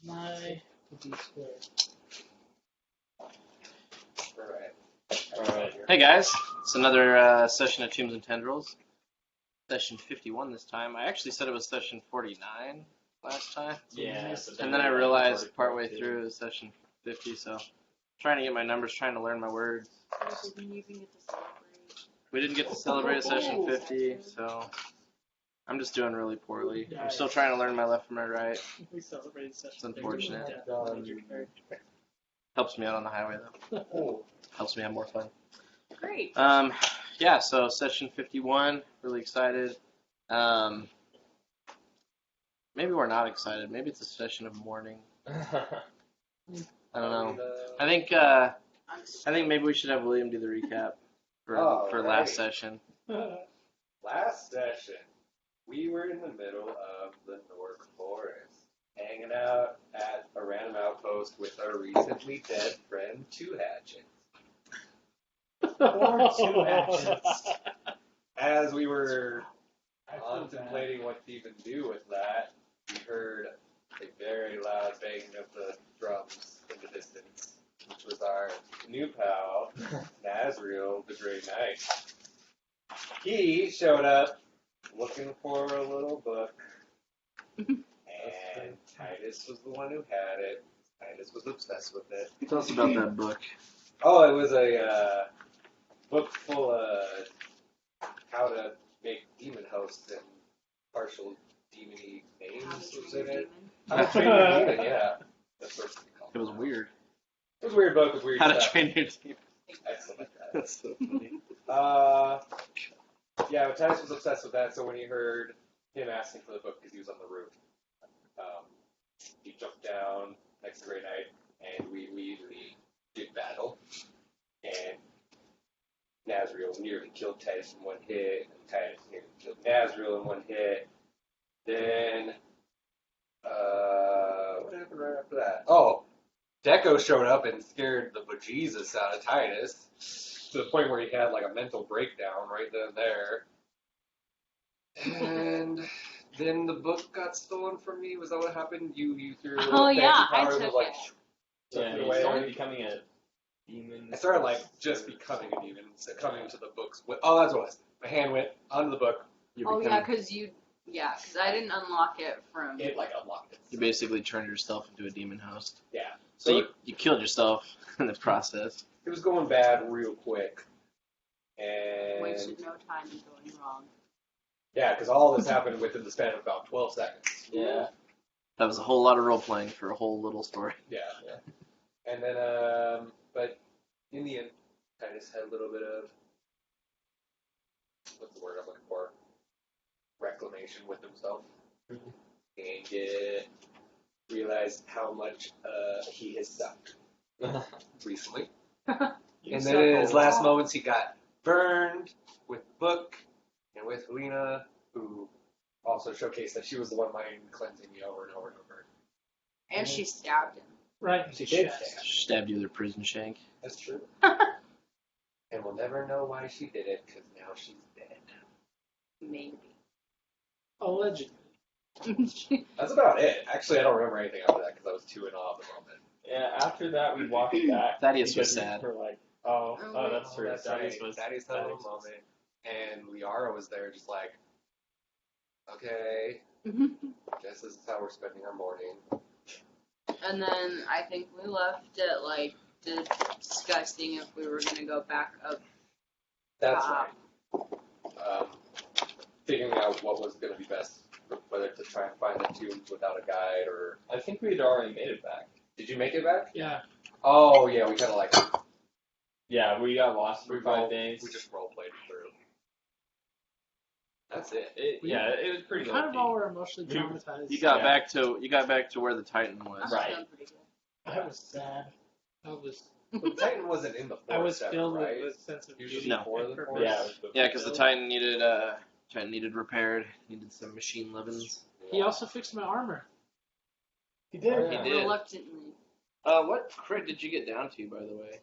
my D squared? Alright. Hey guys, it's another session of Tombs and Tendrils. Session 51 this time. I actually said it was session 49 last time. Yeah. And then I realized partway through it was session 50, so trying to get my numbers, trying to learn my words. We didn't get to celebrate session 50, so I'm just doing really poorly. I'm still trying to learn my left from my right. We celebrated session. It's unfortunate. Yeah. Helps me out on the highway though. Helps me have more fun. Great. Yeah, so session 51, really excited. Maybe we're not excited. Maybe it's a session of mourning. I don't know. I think maybe we should have William do the recap for last session. Last session, we were in the middle of the North Forest, hanging out at a random outpost with our recently dead friend, Two Hatchets. Or 2 hatchets. As we were contemplating what to even do with that, we heard a very loud banging of the drums in the distance, which was our new pal, Nazriel, the Grey Knight. He showed up looking for a little book, and Titus was the one who had it. Titus was obsessed with it. Tell us about that book. Oh, it was a book full of how to make demon hosts and partial demon-y names was in it. How to train your demon, yeah. That's what it's called. It was weird. It was a weird book with weird How to stuff. train your team. Excellent like that. That's so funny. Yeah, but Titus was obsessed with that, so when he heard him asking for the book because he was on the roof, he jumped down next to Grey Knight, and we immediately did battle. And Nazriel nearly killed Titus in one hit, and Titus nearly killed Nazriel in one hit. Then, what happened right after that? Oh, Deco showed up and scared the bejesus out of Titus, to the point where he had like a mental breakdown right then and there. And then the book got stolen from me. Was that what happened? You threw your little yeah, fancy I powers took of, like, it. took Yeah, it you away. started becoming a demon. I started like just becoming a demon, so coming to the books. Oh, that's what it was. My hand went onto the book. Oh yeah, because I didn't unlock it from. It like unlocked it. You basically turned yourself into a demon host. Yeah. So you killed yourself in the process. It was going bad real quick. And Wasted no time in going wrong. yeah, because all this happened within the span of about 12 seconds. Yeah. That was a whole lot of role playing for a whole little story. Yeah. And then, but in the end, Titus had a little bit of, what's the word I'm looking for? Reclamation with himself. And realized how much he has sucked recently. And then in his last moments, he got burned with the book and with Helena, who also showcased that she was the one mind cleansing me over and over and over. And she stabbed him. Right in She the did chest. stab. Stabbed you with a prison shank. That's true. And we'll never know why she did it, because now she's dead. Maybe. Allegedly. That's about it. Actually, I don't remember anything after that, because I was too in awe of the moment. Yeah, after that we walked back. Thaddeus was because sad. We're like, Oh, that's true. That's Thaddeus right. was Daddy's had a little moment. And Liara was there just like, okay, guess this is how we're spending our morning. And then I think we left it like discussing if we were gonna go back up. That's top. right. Figuring out what was going to be best, whether to try and find the tombs without a guide or... I think we had already made it back. Did you make it back? Yeah. Oh, yeah, we kind of like... Yeah, we got lost for 5 days. We just role-played it through. That's it. It was pretty Kind of low-key. all were emotionally traumatized. You got back to where the Titan was. Right. I was sad. The Titan wasn't in the forest, I was ever, filled right? with a sense of Usually beauty No. before and the purpose. forest? Yeah, it was Yeah, because the Titan needed repaired. Needed some machine livings. He also fixed my armor. He did. Oh, He yeah. did. Reluctantly. What crit did you get down to, by the way?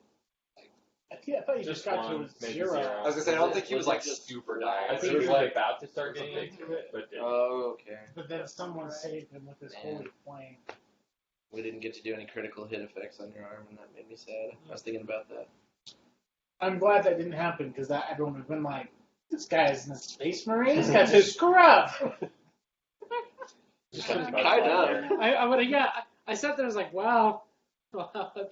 I thought you just got to one, maybe 0. zero. I was going to say, I don't think he was like just super dying. I think It he was like... about to start it was getting a big into it, but didn't. Oh, okay. But then someone saved him with his Man. holy flame. we didn't get to do any critical hit effects on your arm, and that made me sad. I was thinking about that. I'm glad that didn't happen because everyone would have been like, "This guy's in the Space Marine. This guy's a scrub." Kind of. I would have. Yeah. I sat there. I was like, "Wow." I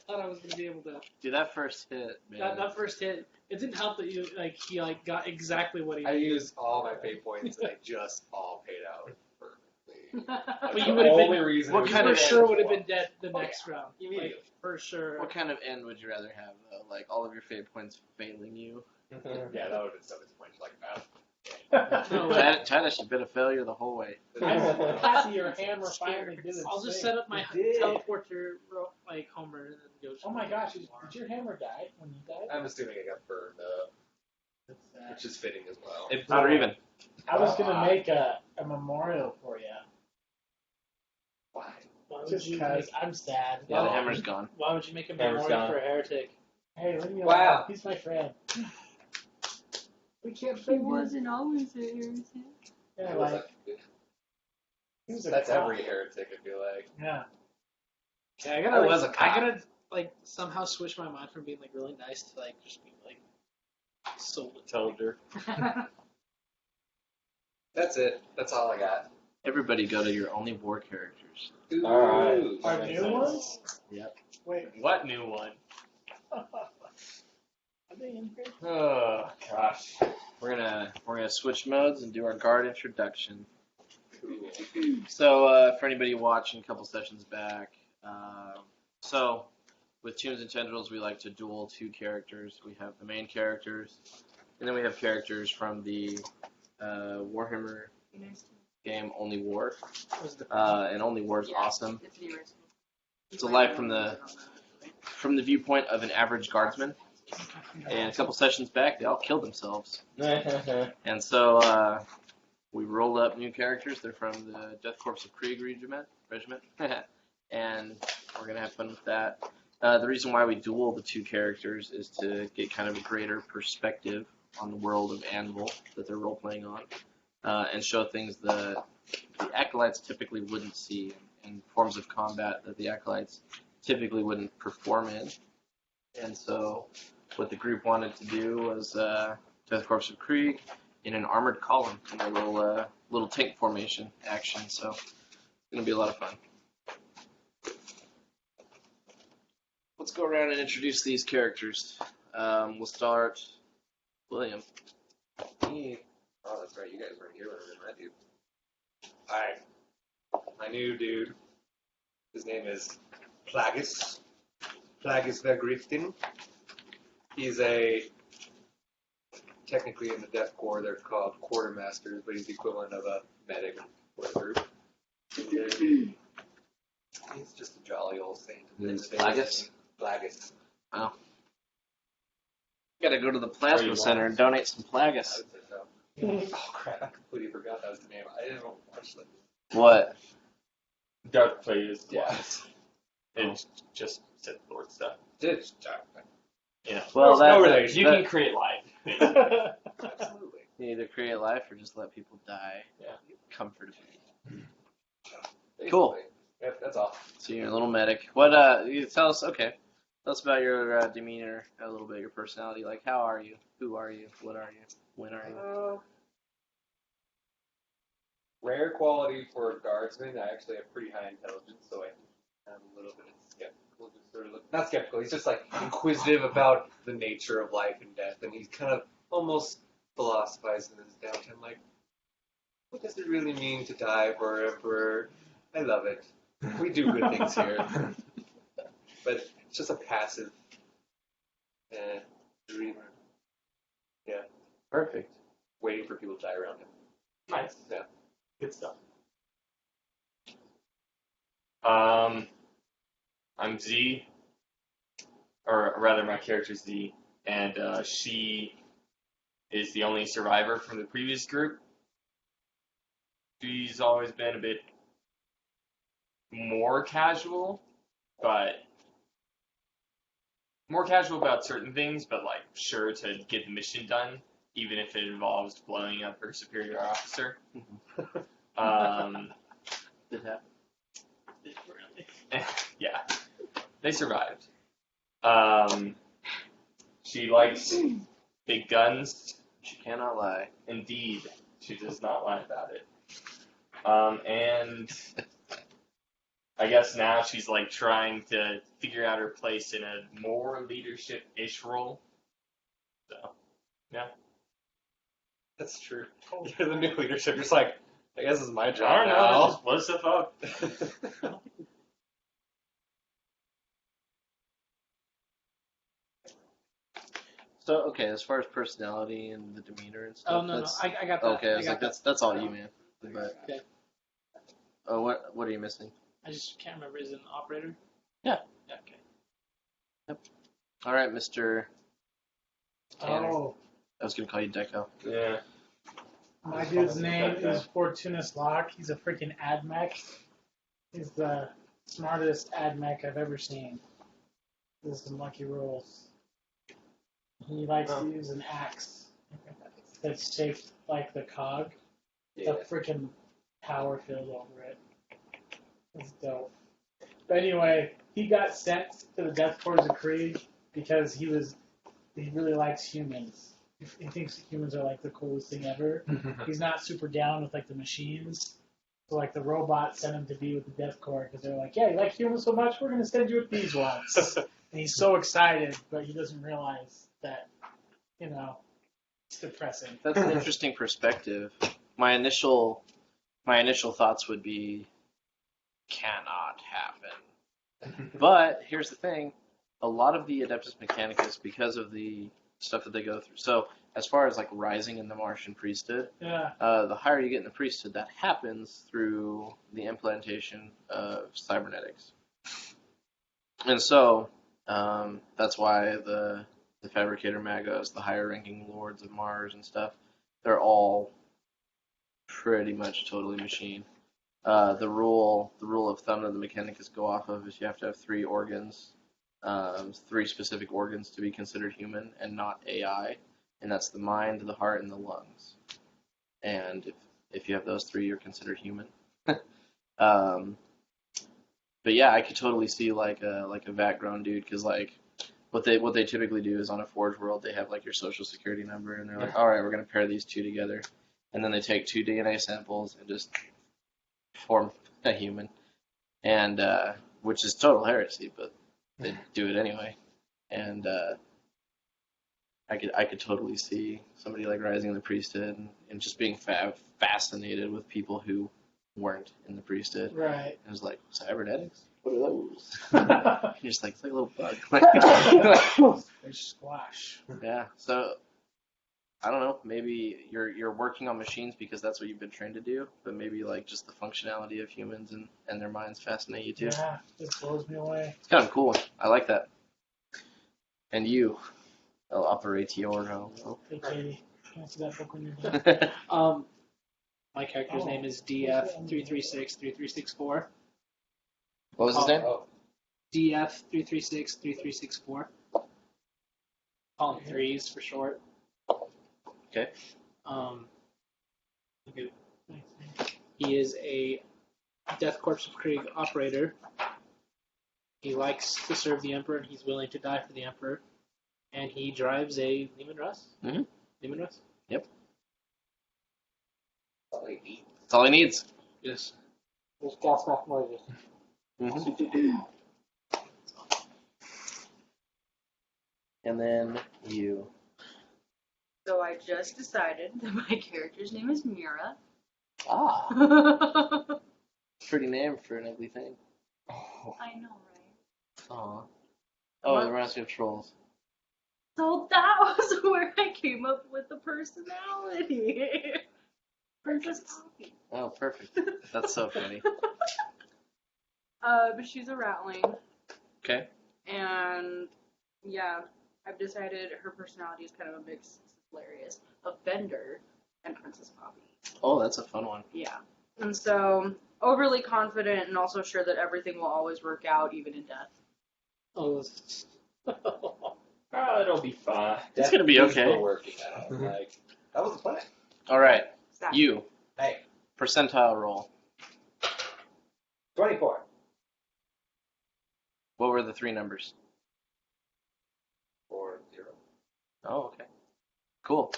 thought I was gonna be able to. Dude, that first hit, man. That first hit. It didn't help that he got exactly what he. I used all my pay points and they just all paid out perfectly. But you would have been. Reason what kind of- For sure would have been dead the next round. Immediately. Like, for sure. What kind of end would you rather have, though? Like, all of your fate points failing you? Yeah, that would have been so disappointing. Like, No, Titus has been a failure the whole way. I'm happy your hammer finally did its I'll just thing. Oh set up my It did. teleporter like Homer and then go. Oh my gosh, did your hammer die when you died? I'm assuming it got burned up, That's sad. which is fitting as well. It's Not even. I was gonna make a memorial for you. Why? Why would Just you 'cause. make, I'm sad. Yeah, the hammer's gone. Why would you make a Hammer's memorial gone. for a heretic? Hey, leave me alone. Wow. He's my friend. We can't He fake it. wasn't always a heretic. Yeah, It was like he was a that's cop. every heretic, I feel like. Yeah. Okay, I I gotta was a cop. I gotta like somehow switch my mind from being like really nice to like just being like solely. Soldier. That's it. That's all I got. Everybody go to your only war characters. Ooh. Alright. Our That makes new sense. ones? Yep. Wait. What new one? Are they in here? Oh gosh. We're gonna switch modes and do our guard introduction. Cool. So for anybody watching a couple sessions back, so with Tombs and Tendrils, we like to duel two characters. We have the main characters, and then we have characters from the Warhammer game Only War. Was the And Only War is awesome. It's interesting. It's a life from the viewpoint of an average guardsman. And a couple sessions back, they all killed themselves. And so we rolled up new characters. They're from the Death Corps of Krieg regiment. And we're going to have fun with that. The reason why we duel the two characters is to get kind of a greater perspective on the world of Anvil that they're role-playing on, and show things that the Acolytes typically wouldn't see, and forms of combat that the Acolytes typically wouldn't perform in. And so what the group wanted to do was Death Corps of Krieg in an armored column in a little tank formation action. So it's going to be a lot of fun. Let's go around and introduce these characters. We'll start William. Oh, that's right. You guys weren't here when I met you. Alright. My new dude. His name is Plagus. Plagus Vergriftin. He's technically in the Death Corps, they're called quartermasters, but he's the equivalent of a medic for the group. He's just a jolly old saint. His name's Plagus? Plagus. Wow. Gotta go to the Where you plasma center want. and donate some I Plagus. would say so. Oh crap, I completely forgot that was the name. I didn't watch that. What? Dark plays. Yeah. It's just Sith Lord stuff. Did You know. Well, no that- relation. You that- can create life. absolutely. You either create life or just let people die. Yeah. Comfortably. Basically. Cool. Yep, that's all. So you're a little medic. What, you tell us, okay. Tell us about your demeanor, a little bit, your personality. Like, how are you? Who are you? What are you? When are you? Rare quality for a guardsman. I actually have pretty high intelligence, so I'm a little bit skeptical. Just sort of not skeptical. He's just like inquisitive about the nature of life and death, and he's kind of almost philosophizing in his downtime, like, what does it really mean to die for Emperor? I love it. We do good things here, but it's just a passive dreamer. Yeah, Perfect. waiting for people to die around him. Nice. Yeah. Good stuff. I'm Z, or rather, my character's Z, and she is the only survivor from the previous group. She's always been a bit more casual, but more casual about certain things, but like sure to get the mission done, even if it involves blowing up her superior officer. Did happen. Yeah, they survived. She likes big guns. She cannot lie. Indeed, she does not lie about it. And I guess now she's like trying to figure out her place in a more leadership-ish role. So, yeah. That's true. You're the new leadership. You're just like, I guess it's my I job don't know. now. Just blow stuff up. So okay, as far as personality and the demeanor and stuff. Oh no, that's, I got that. okay, I was got like, that. that's all you, man. But Okay. oh, what are you missing? I just can't remember. Is it an operator? Yeah. Yeah. Okay. All right, Mr. Tanner. Oh, I was gonna call you Deco. Yeah. my dude's name is Fortunatus Locke. He's a freaking admech. He's the smartest admech I've ever seen. This is some lucky rolls. He likes to use an axe that's shaped like the cog. Yeah. The freaking power field over it. It's dope. But anyway, he got sent to the Death Corps of Krieg because he really likes humans. He thinks humans are like the coolest thing ever. He's not super down with like the machines. So like the robots sent him to be with the Death Corps because they're like, yeah, you like humans so much, we're gonna send you with these ones. And he's so excited, but he doesn't realize that, it's depressing. That's an interesting perspective. My initial thoughts would be, cannot happen. But here's the thing: a lot of the Adeptus Mechanicus, because of the stuff that they go through. So as far as like rising in the Martian priesthood, Yeah. the higher you get in the priesthood, that happens through the implantation of cybernetics. And so that's why the Fabricator Magos, the higher ranking lords of Mars and stuff, they're all pretty much totally machine. The rule of thumb that the Mechanicus go off of is you have to have 3 organs, 3 specific organs to be considered human and not AI, and that's the mind, the heart, and the lungs. And if you have those 3, you're considered human. But yeah, I could totally see like a vat grown dude, because like what they typically do is on a Forge World they have like your social security number, and they're like, all right, we're gonna pair these 2 together, and then they take 2 DNA samples and just form a human, and which is total heresy, but they do it anyway. And I could totally see somebody like rising in the priesthood and just being fascinated with people who weren't in the priesthood. Right. And it was like, cybernetics? What are those? You're just like, it's like a little bug. There's squash. Yeah. So I don't know. Maybe you're working on machines because that's what you've been trained to do, but maybe like just the functionality of humans and their minds fascinate you too. Yeah, it blows me away. It's kind of cool. I like that. And you, El Operatio. Hey, Katie, answer that book when you're done. My character's name is DF3363364. What was his name? DF3363364. Call him Threes for short. Okay. He is a Death Corps of Krieg operator. He likes to serve the Emperor, and he's willing to die for the Emperor. And he drives a Lehman Russ. Mm-hmm. Lehman Russ? Yep. Like, That's all he needs. Yes. There's gas mask noises. Mm-hmm. And then you. So I just decided that my character's name is Mira. Ah. I Pretty name for an ugly thing. know, right? Aw. Oh, it reminds me of trolls. So that was where I came up with the personality. Princess Poppy. Oh, perfect. That's so funny. But she's a ratling. Okay. And yeah, I've decided her personality is kind of a mix. It's hilarious. Of Bender and Princess Poppy. Oh, that's a fun one. Yeah. And so, overly confident and also sure that everything will always work out, even in death. Oh, It'll be fine. It's gonna be okay. We're working out. Like, that was the plan. All right. Exactly. You. Hey, Percentile roll. 24. What were the 3 numbers? 4, 0. Oh, okay. Cool.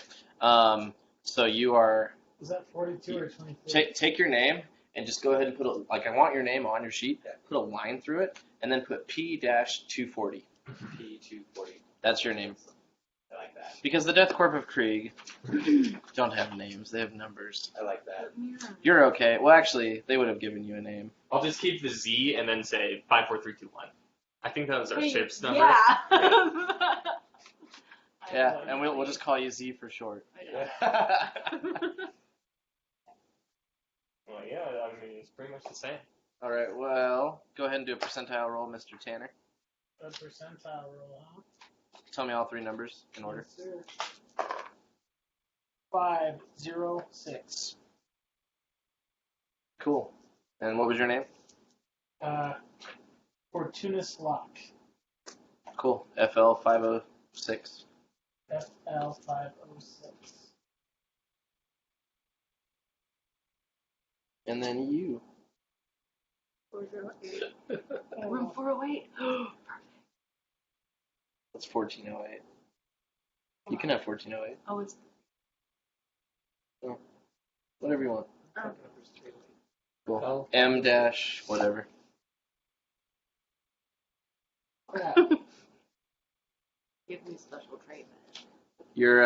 So you are Was that 42 or 23? take your name and just go ahead and put I want your name on your sheet. Yeah. Put a line through it and then put P-240. P240. That's your name. I like that. Because the Death Corp of Krieg don't have names; they have numbers. I like that. You're okay. Well, actually, they would have given you a name. I'll just keep the Z and then say 54321. I think that was our Wait, ship's number. Yeah. Yeah, and we'll just call you Z for short. Well, yeah, I mean, it's pretty much the same. All right. Well, go ahead and do a percentile roll, Mr. Tanner. A percentile roll, huh? Tell me all 3 numbers in order. Yes, sir. 506. Cool. And what was your name? Fortunatus Locke. Cool. FL 506. FL 506. And then you. Room 408. That's 1408. You can have 1408. Oh, it's. Whatever you want. Oh. Cool. M dash whatever. Crap. Give me special treatment. You're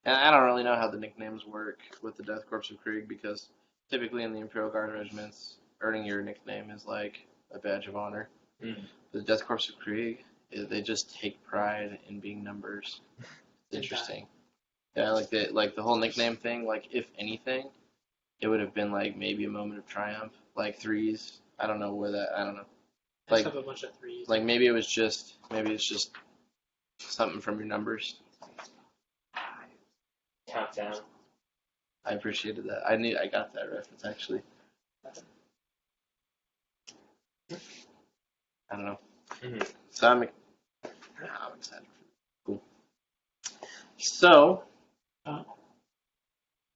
and I don't really know how the nicknames work with the Death Corps of Krieg because typically in the Imperial Guard regiments, earning your nickname is like a badge of honor. Mm. The Death Corps of Krieg, they just take pride in being numbers. It's interesting. Yeah, like the whole nickname thing. Like if anything, it would have been like maybe a moment of triumph, like 3s. I don't know where that. I don't know. I Like just have a bunch of 3s. like maybe it's just something from your numbers. Countdown. I appreciated that. I got that reference actually. I don't know. Mhm. So I'm excited. Cool. So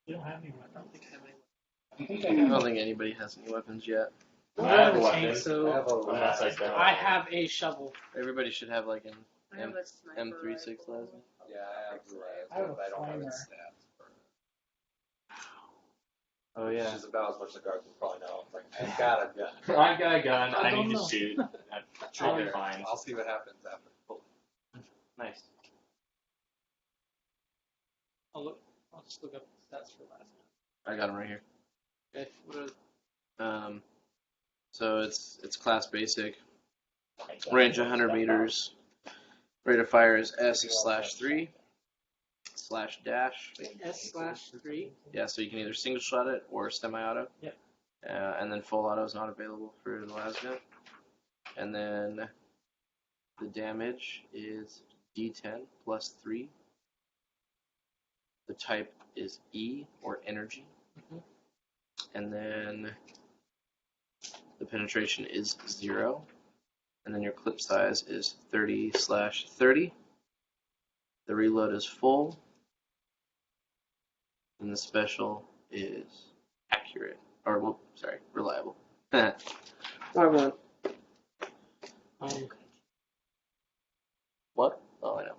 You don't have any weapons. I don't think I have any. I think I don't think anybody has any weapons yet. I I have have a a weapon. chainsaw. Unless I don't. I have a shovel. Everybody should have like an I have a sniper M36 rifle. laser. Yeah, I have I have a but I don't have flamer. it stats. Oh Which yeah. is about as much as the guards will probably know. Like, I've got a gun. I've got a gun. I I don't need to know. shoot. I'll be fine. I'll see what happens after. Nice. I'll just look up the stats for last night. I got them right here. Okay. What are So it's class basic. Range 100 meters. Rate of fire is S/3/dash. S/3? Yeah, so you can either single shot it or semi-auto. Yep. And then full auto is not available for the Lasgun. And then the damage is D10 plus 3. The type is E or energy. And then the penetration is 0. And then your clip size is 30/30. The reload is full. And the special is accurate. Or, reliable. Um, What? Oh, I know.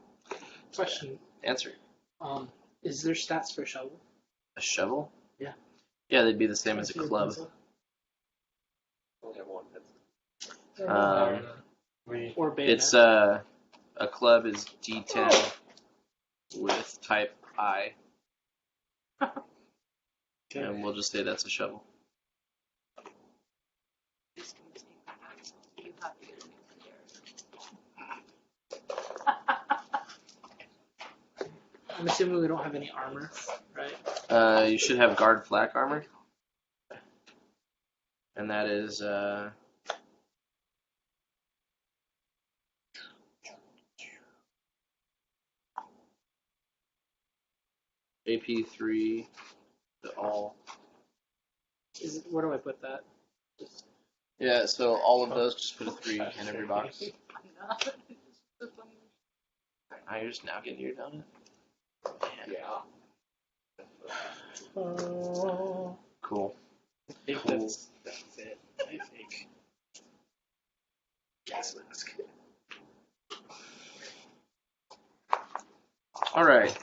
question. Answer. Is there stats for shovel? A shovel? Yeah. Yeah, they'd be the same as a club. Only have one pencil. Or bayonet? It's a club is D10 with type I. And we'll just say that's a shovel. You have to get it. I'm assuming we don't have any armor, right? You should have guard flak armor. And that is AP3 to all. Where do I put that? Just, Yeah, so all of those, just put a 3 in every box. You're just now getting your donut? Man. Yeah. Cool. I think that's it. I think. gas mask. All right.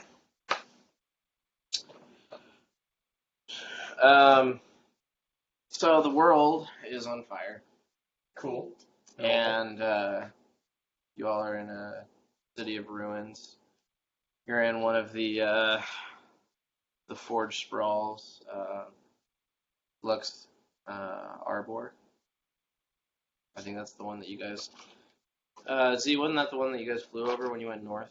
So the world is on fire, Cool. and you all are in a city of ruins. You're in one of the forge sprawls, Lux Arbor. I think that's the one that you guys. Z, wasn't that the one that you guys flew over when you went north?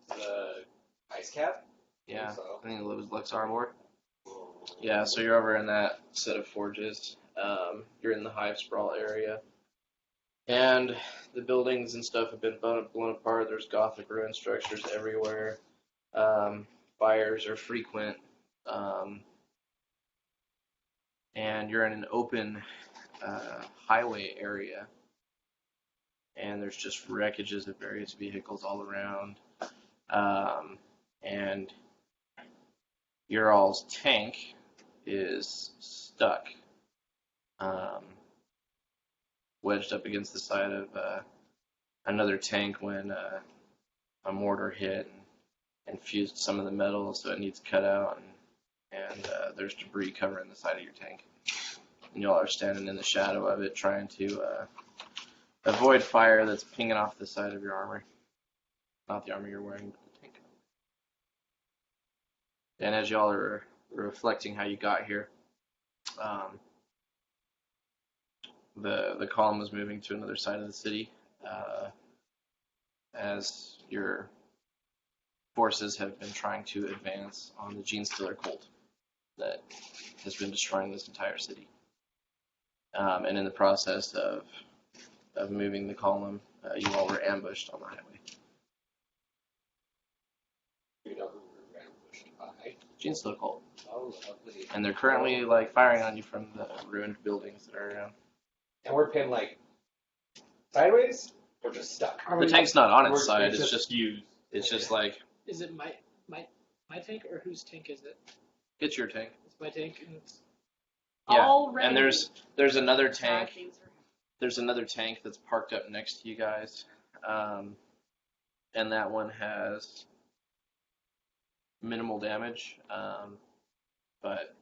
The ice cap? Yeah, So. I think it was Lux Arbor. Yeah, so you're over in that set of forges. You're in the hive sprawl area. And the buildings and stuff have been blown apart. There's Gothic ruin structures everywhere. Fires are frequent. And you're in an open highway area. And there's just wreckages of various vehicles all around. And your all's tank is stuck, wedged up against the side of another tank when a mortar hit and fused some of the metal, so it needs cut out, and there's debris covering the side of your tank. And y'all are standing in the shadow of it, trying to avoid fire that's pinging off the side of your armor. Not the armor you're wearing, but the tank. And as y'all are reflecting how you got here, the column is moving to another side of the city as your forces have been trying to advance on the Gene Stealer cult that has been destroying this entire city. And in the process of moving the column, you all were ambushed on the highway. You know who we were ambushed by? Gene Stealer cult. Oh, lovely. And they're currently firing on you from the ruined buildings that are around. And we're pinned sideways or just stuck? The tank's not on its side. It's just used. It's just like Is it my tank or whose tank is it? it's your tank. It's my tank. And it's, Yeah. Already. And there's another tank. Tracking for- There's another tank that's parked up next to you guys, and that one has minimal damage, but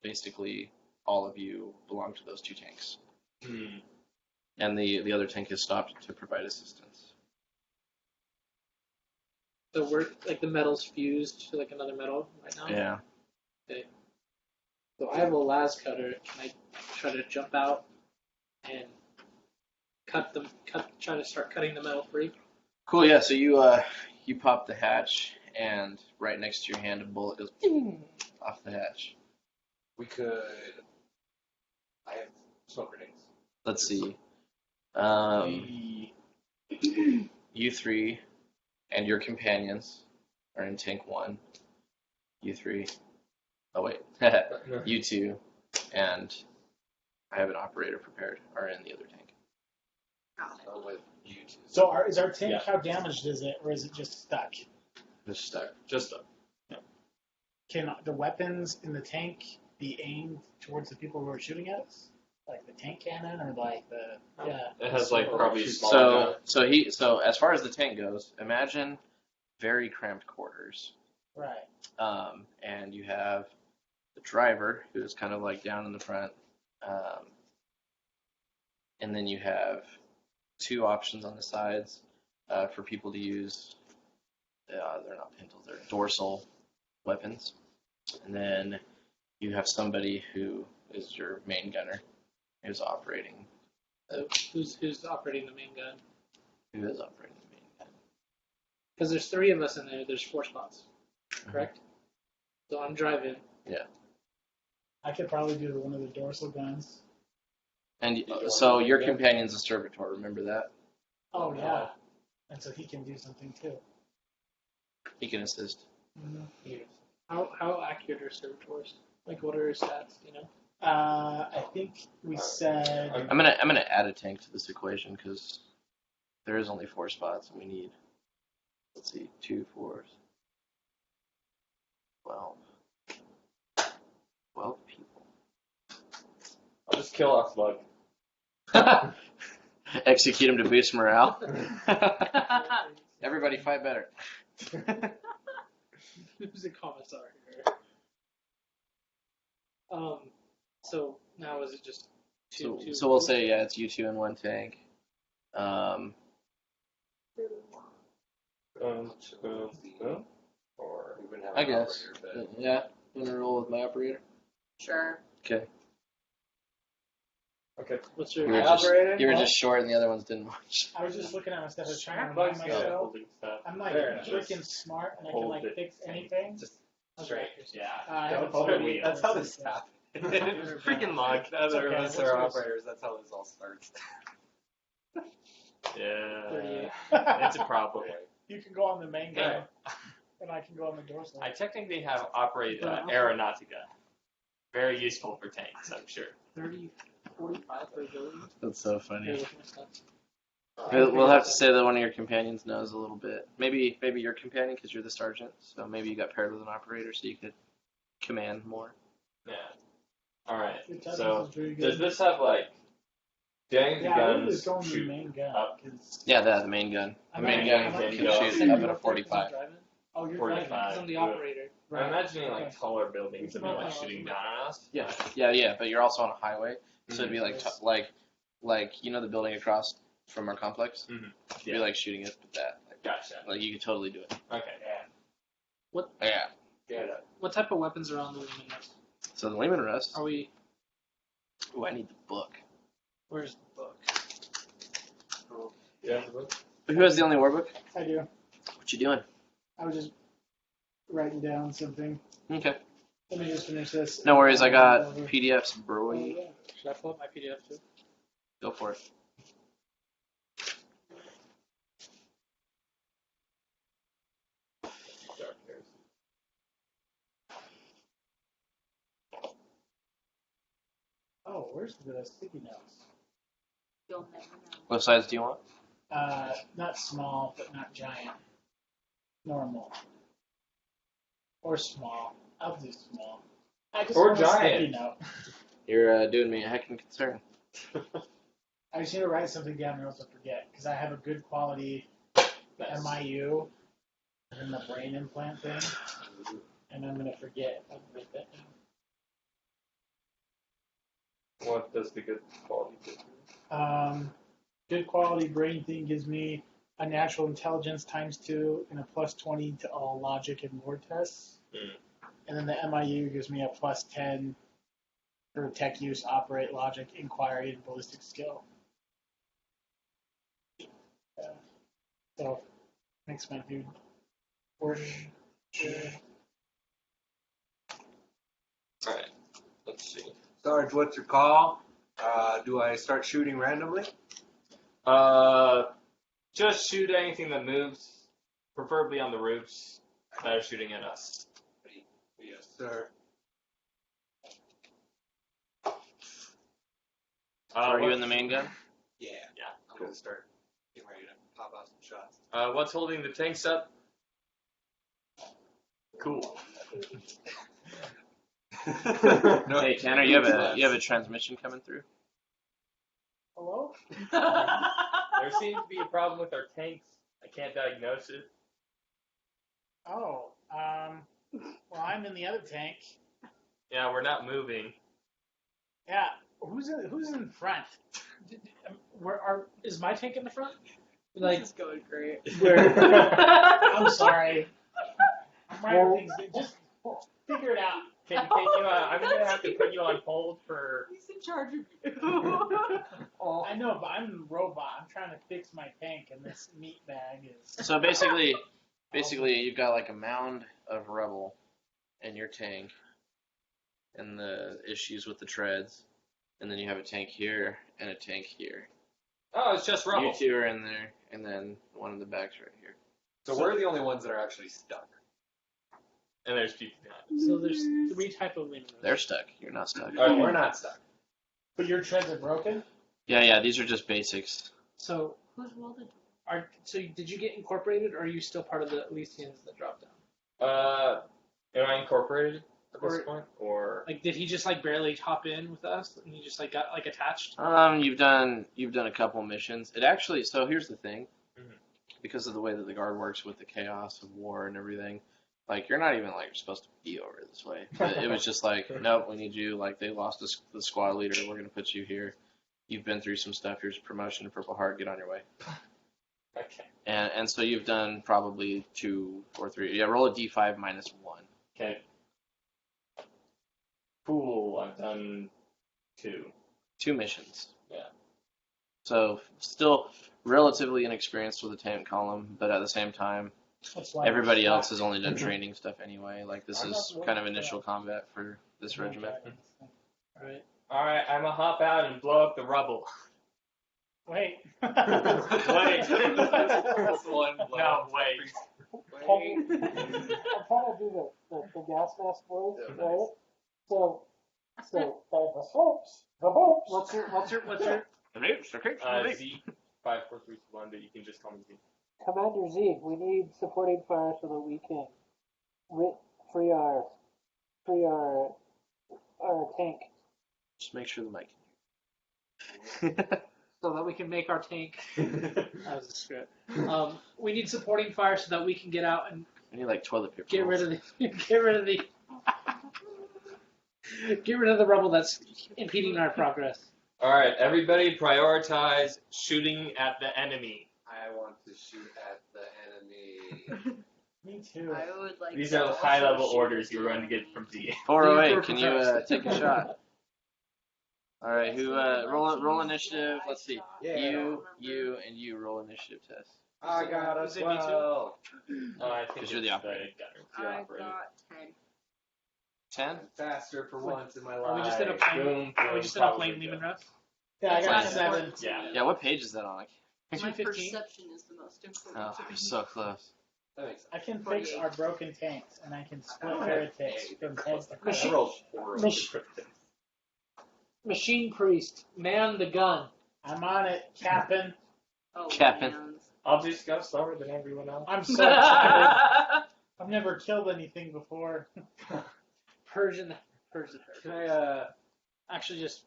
basically all of you belong to those two tanks. And the other tank has stopped to provide assistance. so we're like the metal's fused to like another metal right now. Yeah. Okay. So I have a las cutter. Can I try to jump out and try to start cutting the metal free? Cool. Yeah. So you pop the hatch, and right next to your hand, a bullet goes ping off the hatch. We could. I have smoke grenades. Let's see. You three and your companions are in tank 1. You three. Oh wait. You two and I have an operator prepared are in the other tank. So with you two. So is our tank, Yeah. how damaged is it, or is it just stuck? Just stuck. Just stuck. Can the weapons in the tank be aimed towards the people who are shooting at us? Like the tank cannon, or like the It has probably a small So as far as the tank goes, imagine very cramped quarters. right. And you have the driver who's kind of like down in the front. And then you have 2 options on the sides for people to use. They're not pintles, they're dorsal weapons. And then you have somebody who is your main gunner who's operating. Who's operating the main gun? Who is operating the main gun? Because there's 3 of us in there. There's 4 spots, correct? So I'm driving. I could probably do one of the dorsal guns. And so your companion's a servitor, remember that? Oh yeah, and so he can do something too. He can assist. How accurate are servitors? Like, what are his stats? You know? I think we said I'm gonna add a tank to this equation because there is only 4 spots and we need, let's see, 2 4s. 12 people. I'll just kill off Slug. Execute him to boost morale. Everybody fight better. Who's the commissar here? So now is it just two? So we'll say it's you two and one tank. Or even have I an guess. operator, Yeah. You wanna roll with my operator? Sure. Okay. Okay. What's your You were Operator? You were What? just short, and the other ones didn't much. I was just looking at my stuff. I was trying to Bugs remind go myself. holding stuff. I'm like Fair enough. freaking smart, and I can Hold like it. fix anything. Just Okay. straight. Yeah. I Don't haven't follow started me. yet. That's how this happens. Freaking log. Now that okay. we're What's our yours? operators, that's how this all starts. Yeah. 38. It's a problem. You can go on the main gun, Right. and I can go on the dorsal. I technically have operated Aeronautica. Very useful for tanks, I'm sure. 30, 45 for ability. That's so Here, funny. look at my stuff. We'll have to say that one of your companions knows a little bit. Maybe your companion, because you're the sergeant. So maybe you got paired with an operator, so you could command more. Yeah. Alright, Your intelligence so is very does good. this have like dang the Yeah, I would just guns go on the shoot main gun. up? 'cause Yeah, the main gun. The I'm main not- gun I'm can not shoot gonna up send at you a up there 45. 'cause you're driving. Oh, you're 45. driving. Because I'm the good. operator. I'm Right. imagining like Okay. taller buildings It's and be about like that shooting level. down on us. Yeah. But you're also on a highway, so it'd be like Mhm. like you know the building across from our complex. Mhm. It'd be like shooting it with that. Gotcha. Like you could totally do it. Okay. Yeah. Yeah. What type of weapons are on the Lehman Rest? So the Lehman Rest. Are we? Ooh, I need the book. Where's the book? Yeah. Who has the only war book? I do. What you doing? I was just writing down something. Okay. Let me just finish this. No worries. I got Over. PDFs, Oh, bro. yeah. Should I pull up my PDF too? Go for it. Oh, where's the sticky notes? You'll never know. What size do you want? Not small, but not giant. Normal. Or small. I'll do small. I just Or want a giant. sticky note. You're doing me a heckin' concern. I just need to write something down or else I'll forget. Because I have a good quality MIU and the brain implant thing. And I'm going to forget. I'll write that down. What does the good quality do? Good quality brain thing gives me a natural intelligence ×2 and a +20 to all logic and lore tests. And then the MIU gives me a +10 for tech use, operate, logic, inquiry, and ballistic skill. So, makes my dude work. Alright. Let's see. Sarge, what's your call? Do I start shooting randomly? Just shoot anything that moves, preferably on the roofs that are shooting at us. Yes, sir. Are you in the main gun? Yeah. Yeah. I'm gonna start getting ready to pop out some shots. What's holding the tanks up? Cool. No, Hey Tanner, you have a transmission coming through. Hello? There seems to be a problem with our tanks. I can't diagnose it. Oh, well, I'm in the other tank. Yeah, we're not moving. Yeah, who's in front? Is my tank in the front? Like, this is going great. I'm sorry. Minor things, just figure it out. Can you, I'm gonna have to put you on hold for. He's in charge of you. I know, but I'm a robot. I'm trying to fix my tank, and this meat bag is. So basically, you've got like a mound of rubble in your tank, and the issues with the treads, and then you have a tank here and a tank here. Oh, it's just rubble. You two are in there, and then one in the back's right here. So we're the only ones that are actually stuck. And there's people behind. So there's 3 type of Lehman Rest. They're stuck. You're not stuck. Oh, we're not stuck. But your treads are broken? Yeah. These are just basics. So Who's welded? did you get incorporated, or are you still part of the Elysians that dropped down? Am I incorporated? at this point, or Like, did he just like barely hop in with us, and he just like got like attached? You've done a couple missions. It actually, so here's the thing, because of the way that the guard works with the chaos of war and everything, like you're not even like you're supposed to be over this way. But it was just like, nope, we need you. Like they lost the squad leader. We're gonna put you here. You've been through some stuff. Here's a promotion to Purple Heart. Get on your way. okay. And so you've done probably 2 or 3. Yeah, roll a d5 minus 1. Okay. Cool. I've done 2. 2 missions. Yeah. So still relatively inexperienced with the tank column, but at the same time, That's why everybody else has only done training stuff anyway. Like this is kind of initial Yeah. combat for this regiment. Right. All right, I'm gonna hop out and blow up the rubble. Wait. Wait. That's one. No, wait. I'm trying to do the gas mask voice, right? So the slopes, the boats. What's your Z 5431, but you can just call me Z. Commander Zeke, we need supporting fire so that we can free our tank. Just make sure the mic. so that we can make our tank? That was the script. We need supporting fire so that we can get out and I need like toilet paper. get rolls. rid of the rubble that's impeding our progress. All right, everybody, prioritize shooting at the enemy. I want to shoot at the enemy. Me too. I would like. These to are the also high-level shoot orders at you're the going to get enemy. from Z. 408. Can you take a shot? All right, who roll initiative? Let's see. Yeah. You, and you roll initiative test. I got a Is it me too? 12. Oh, I think 'Cause you're the it's operator. you're I operator. got 10. 10. I'm faster for once in my Are we life. just in a plain? Boom, Are we boom, just in a probably plain Lehman good. Russ? Yeah, I got Fine. 7. Yeah. Yeah, what page is that on? My 215? perception is the most important. Oh, you're so close. That makes sense. I can fix 48. our broken tanks, and I can split Oh, heretics hey. from head to I foot. rolled 4 on the Mich- cryptic. Machine priest, man the gun. I'm on it, Captain. Oh, Captain. man. I'll just go slower than everyone else. I'm so excited. I've never killed anything before. Persian. Can I, Actually, just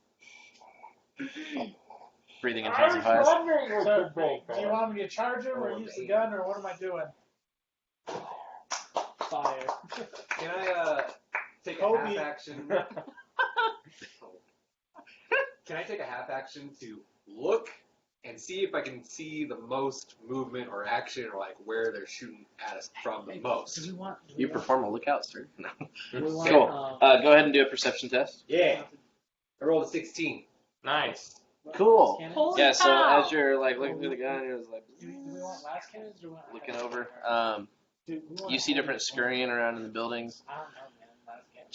Breathing I was intensifies. wondering, so, do you want me to charge him or use the gun, or what am I doing? fire. can I, take a Kobe. half action? Can I take a half action to look and see if I can see the most movement or action or like where they're shooting at us from the Do most? we want? You perform a lookout, sir. No. Do we want Cool. Go ahead and do a perception test. Yeah. I rolled a 16. Nice. Cool. Cannons? Holy Yeah. So cow. as you're like looking through the gun, you're just like Do we want last cannons? Or do we want looking over. Do we want You see different scurrying around in the buildings. I don't know, man. Last cannons.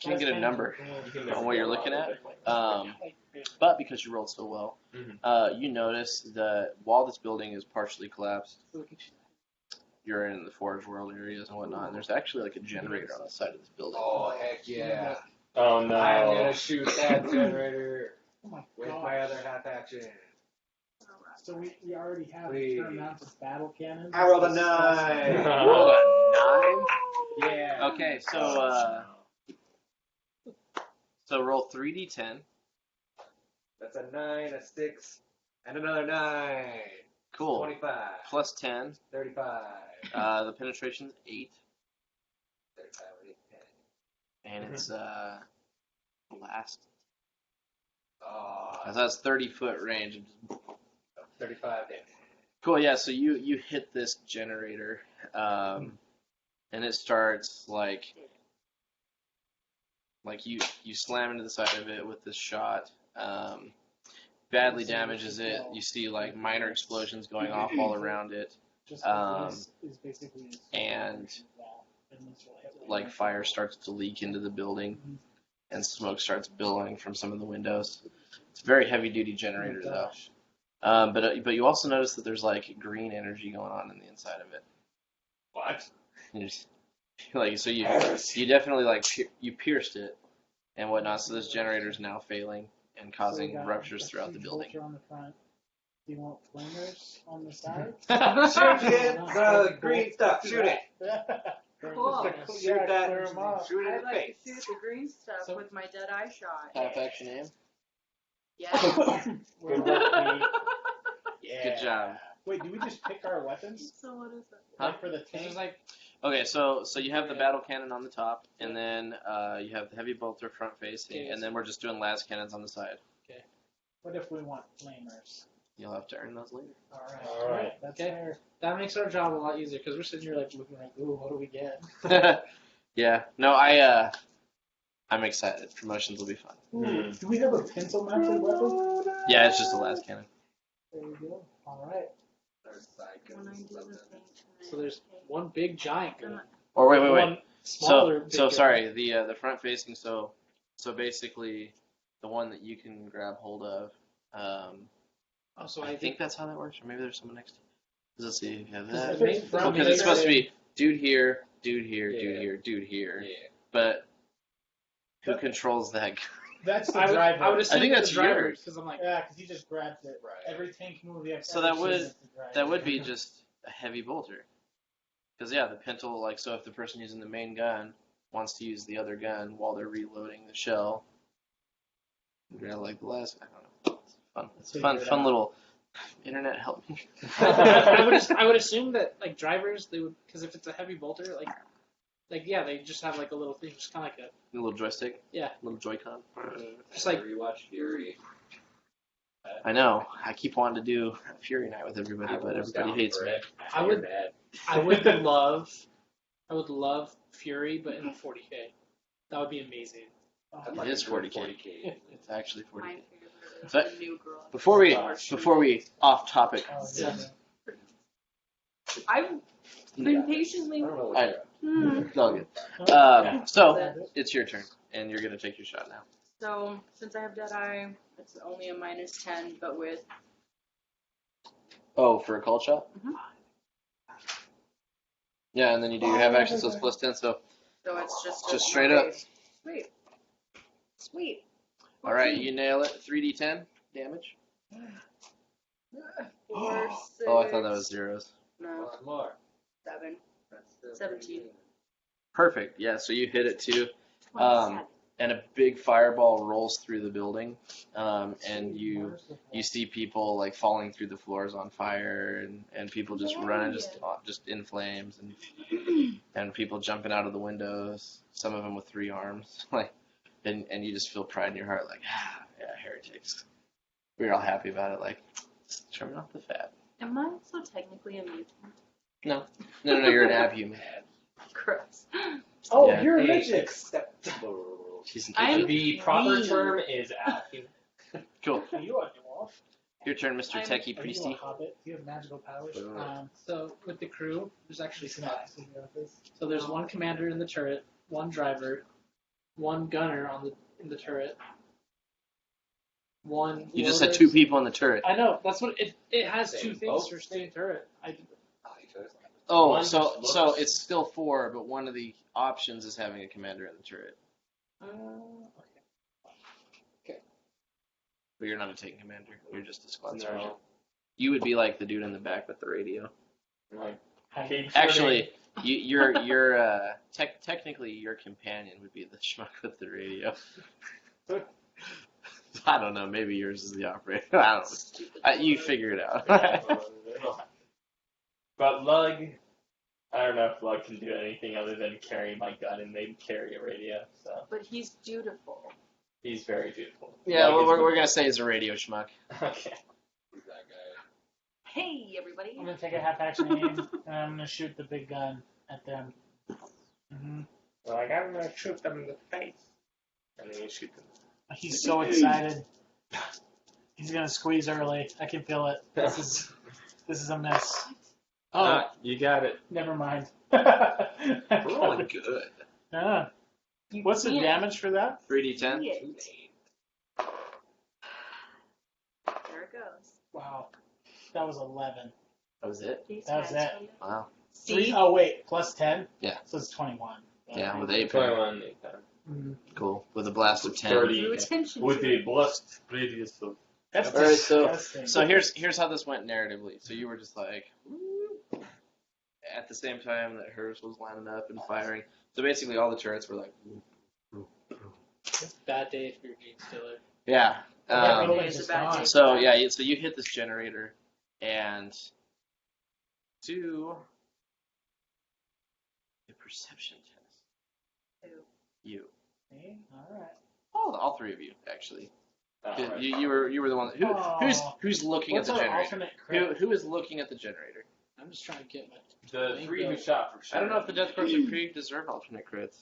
Can't get a number on what you're looking at. But because you rolled so well, you notice that while this building is partially collapsed, you're in the forgeworld areas and whatnot, and there's actually like a generator on the side of this building. Oh, heck yeah. Oh I'm no. gonna shoot that generator Oh my with god. my other half action. So we already have Please. certain amounts of battle cannons. I rolled a 9. Roll a 9. Yeah. Okay, so roll 3d10. That's a 9, a 6, and another 9. Cool. 25. Plus 10. 35. The penetration's 8, 35, 10. and it's blast. Oh, So that's 30-foot range. 35 damage. Cool. Yeah. So you hit this generator, and it starts like you slam into the side of it with this shot. Badly damages it. You see like minor explosions going off all around it, Just like this is basically a and wall, and this will hit like fire starts to leak into the building, and smoke starts billowing from some of the windows. It's a very heavy duty generator though. But you also notice that there's like green energy going on in the inside of it. What? Like so you definitely like you pierced it and whatnot. So this generator is now failing and causing ruptures throughout the building. On the front. Do you want flamers on the side? Shoot it! The green stuff, shoot it! Cool. Just Shoot that. clear 'em off. Shoot it in I'd the like face. to shoot the green stuff So- with my dead eye shot. Half action aim. Yeah. We're lucky. Good job. Wait, do we just pick our weapons? So what is that? Huh? Like for the This tank? is like Okay, so you have the battle cannon on the top, and then you have the heavy bolter front facing, Okay, and then we're just doing las cannons on the side. What if we want flamers? You'll have to earn those later. All right. That's Okay. fair. that makes our job a lot easier because we're sitting here like looking like, ooh, what do we get? Yeah. No, I'm excited. Promotions will be fun. Ooh, do we have a pencil mounted weapon? Yeah, it's just a las cannon. There you go. All right. There's side When I guns and do stuff the then. thing. So there's one big giant gun. Or wait. One smaller. big So gun. sorry. The front facing. So basically, the one that you can grab hold of. Oh, so I think that's how that works, or maybe there's someone next to you. Let's see. You have If that. it's front Because it's supposed to facing- be dude here, dude here, Yeah. dude here, dude here. Yeah. But who controls that? That's the I would, driver. I would assume think that's the driver yours. because I'm like, Yeah, because he just grabs it. Right. Every tank move you have. So ever that seen would- is the driver. That would be just a heavy bolter. Because yeah, the pintle, like, so if the person using the main gun wants to use the other gun while they're reloading the shell, grab like the last. I don't know. It's fun. It's Figure fun. it Fun out. little. Internet help me. I would assume that like drivers they would because if it's a heavy bolter like yeah they just have like a little thing just kind of like a A little joystick. Yeah. Little Joy-Con. just like Rewatch Fury. I know. I keep wanting to do Fury Night with everybody, but everybody hates me. I would- Mad. I would love Fury but in the 40K. That would be amazing. I'd It like is to do a 40K. It's actually 40K. My favorite is So- the new girl. Before we off topic. Oh, yeah. I've been patiently. I don't know what I- you're at. It's all good. Yeah. So it's your turn, and you're gonna take your shot now. So since I have dead eye, it's only a -10, but with Oh, for a cold shot? Mhm. Yeah, and then you do your half action, so it's +10. So it's just Just straight up. Sweet. Sweet. all right, you nail it. 3d10 damage. 4, 6. Oh, I thought that was zeros. No, One more. 7. That's 17. Perfect. Yeah, so you hit it too, 27. and a big fireball rolls through the building, and you see people like falling through the floors on fire, and people just running just in flames, and people jumping out of the windows. Some of them with 3 arms, like, and you just feel pride in your heart, like, yeah, heretics. We're all happy about it, like, trimming off the fat. Am I also technically a mutant? No, you're an abhuman. Gross. Oh, Yeah. you're a Hey, midget. acceptable. She's an I'm- idiot. The proper Green. term is Cool. Are you a dwarf? Your turn, Mr. I'm- Techie Are you a Priesty. hobbit? Do you have magical powers? so with the crew there's actually He's 5. not in the office. So there's one commander in the turret, one driver, one gunner in the turret, one. You just said loader. 2 people in the turret. I know that's what it has. Same 2 things boat. for same turret. Oh, you chose that. Oh, One so just so looks- it's still 4, but one of the options is having a commander in the turret. But you're not a tank commander. You're just a squad sergeant. No. You would be like the dude in the back with the radio. Like, Hi. keep Actually, you're technically your companion would be the schmuck with the radio. I don't know. Maybe yours is the operator. I don't Stupid. know. You figure it out. But Lug, I don't know if Lug can do anything other than carry my gun and maybe carry a radio. So But he's dutiful. he's very beautiful. Yeah, Lug well, is we're gonna say he's a radio schmuck. Okay. Who's that guy? Hey, everybody. I'm gonna take a half action aim, and I'm gonna shoot the big gun at them. Mm-hmm. Like, I'm gonna shoot them in the face. And then you shoot them. He's so excited. He's gonna squeeze early. I can feel it. This is a miss. Oh, Ah, you got it. never mind. Rolling good. Ah. You What's the can't damage for that? 3d10. see it. There it goes. Wow, that was 11. That was it. These That was guys it. from the- Wow. Three. See? Oh wait, plus 10. Yeah. So it's 21. Yeah, with 8 21. Cool. With a blast of 10. 30. Drew attention With to the it. blessed radius of. That's All right, so- disgusting. So here's how this went narratively. So you were just like, "Woo," at the same time that hers was lining up and firing. So basically, all the turrets were like, It's a bad day if you're a gene stealer. yeah. It's a bad day. So yeah, so you hit this generator and do a perception test. Who? You. Me? All right. All three of you actually. Right. You were the one. Who's looking What's at the our generator? alternate crit? Who is looking at the generator? I'm just trying to get my. The three who shot for sure. I don't know if the Death Corps of Krieg deserve alternate crits.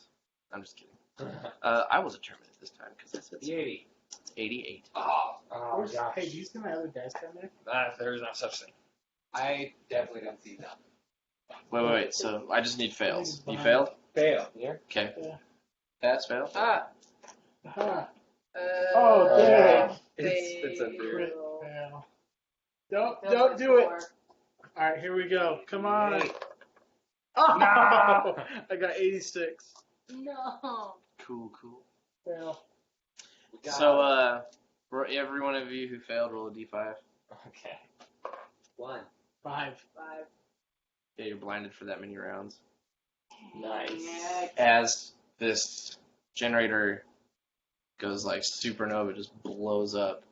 I'm just kidding. I will determine it this time because I said The 80. 88. Oh, Where's- gosh. Hey, do you see my other dice down there? There's no such thing. I definitely don't see that. Wait. So I just need fails. You failed? Fail. Yeah. Okay. Yeah. Pass, fail. Ah. Aha. Oh, Oh, damn. It's a Crit fail. fail. Don't do it. All right, here we go. Come on. Oh, no. I got 86. No. Cool. Fail. So for every one of you who failed, roll a d5. Okay. 1. 5. 5. Yeah, you're blinded for that many rounds. Nice. As this generator goes like supernova, just blows up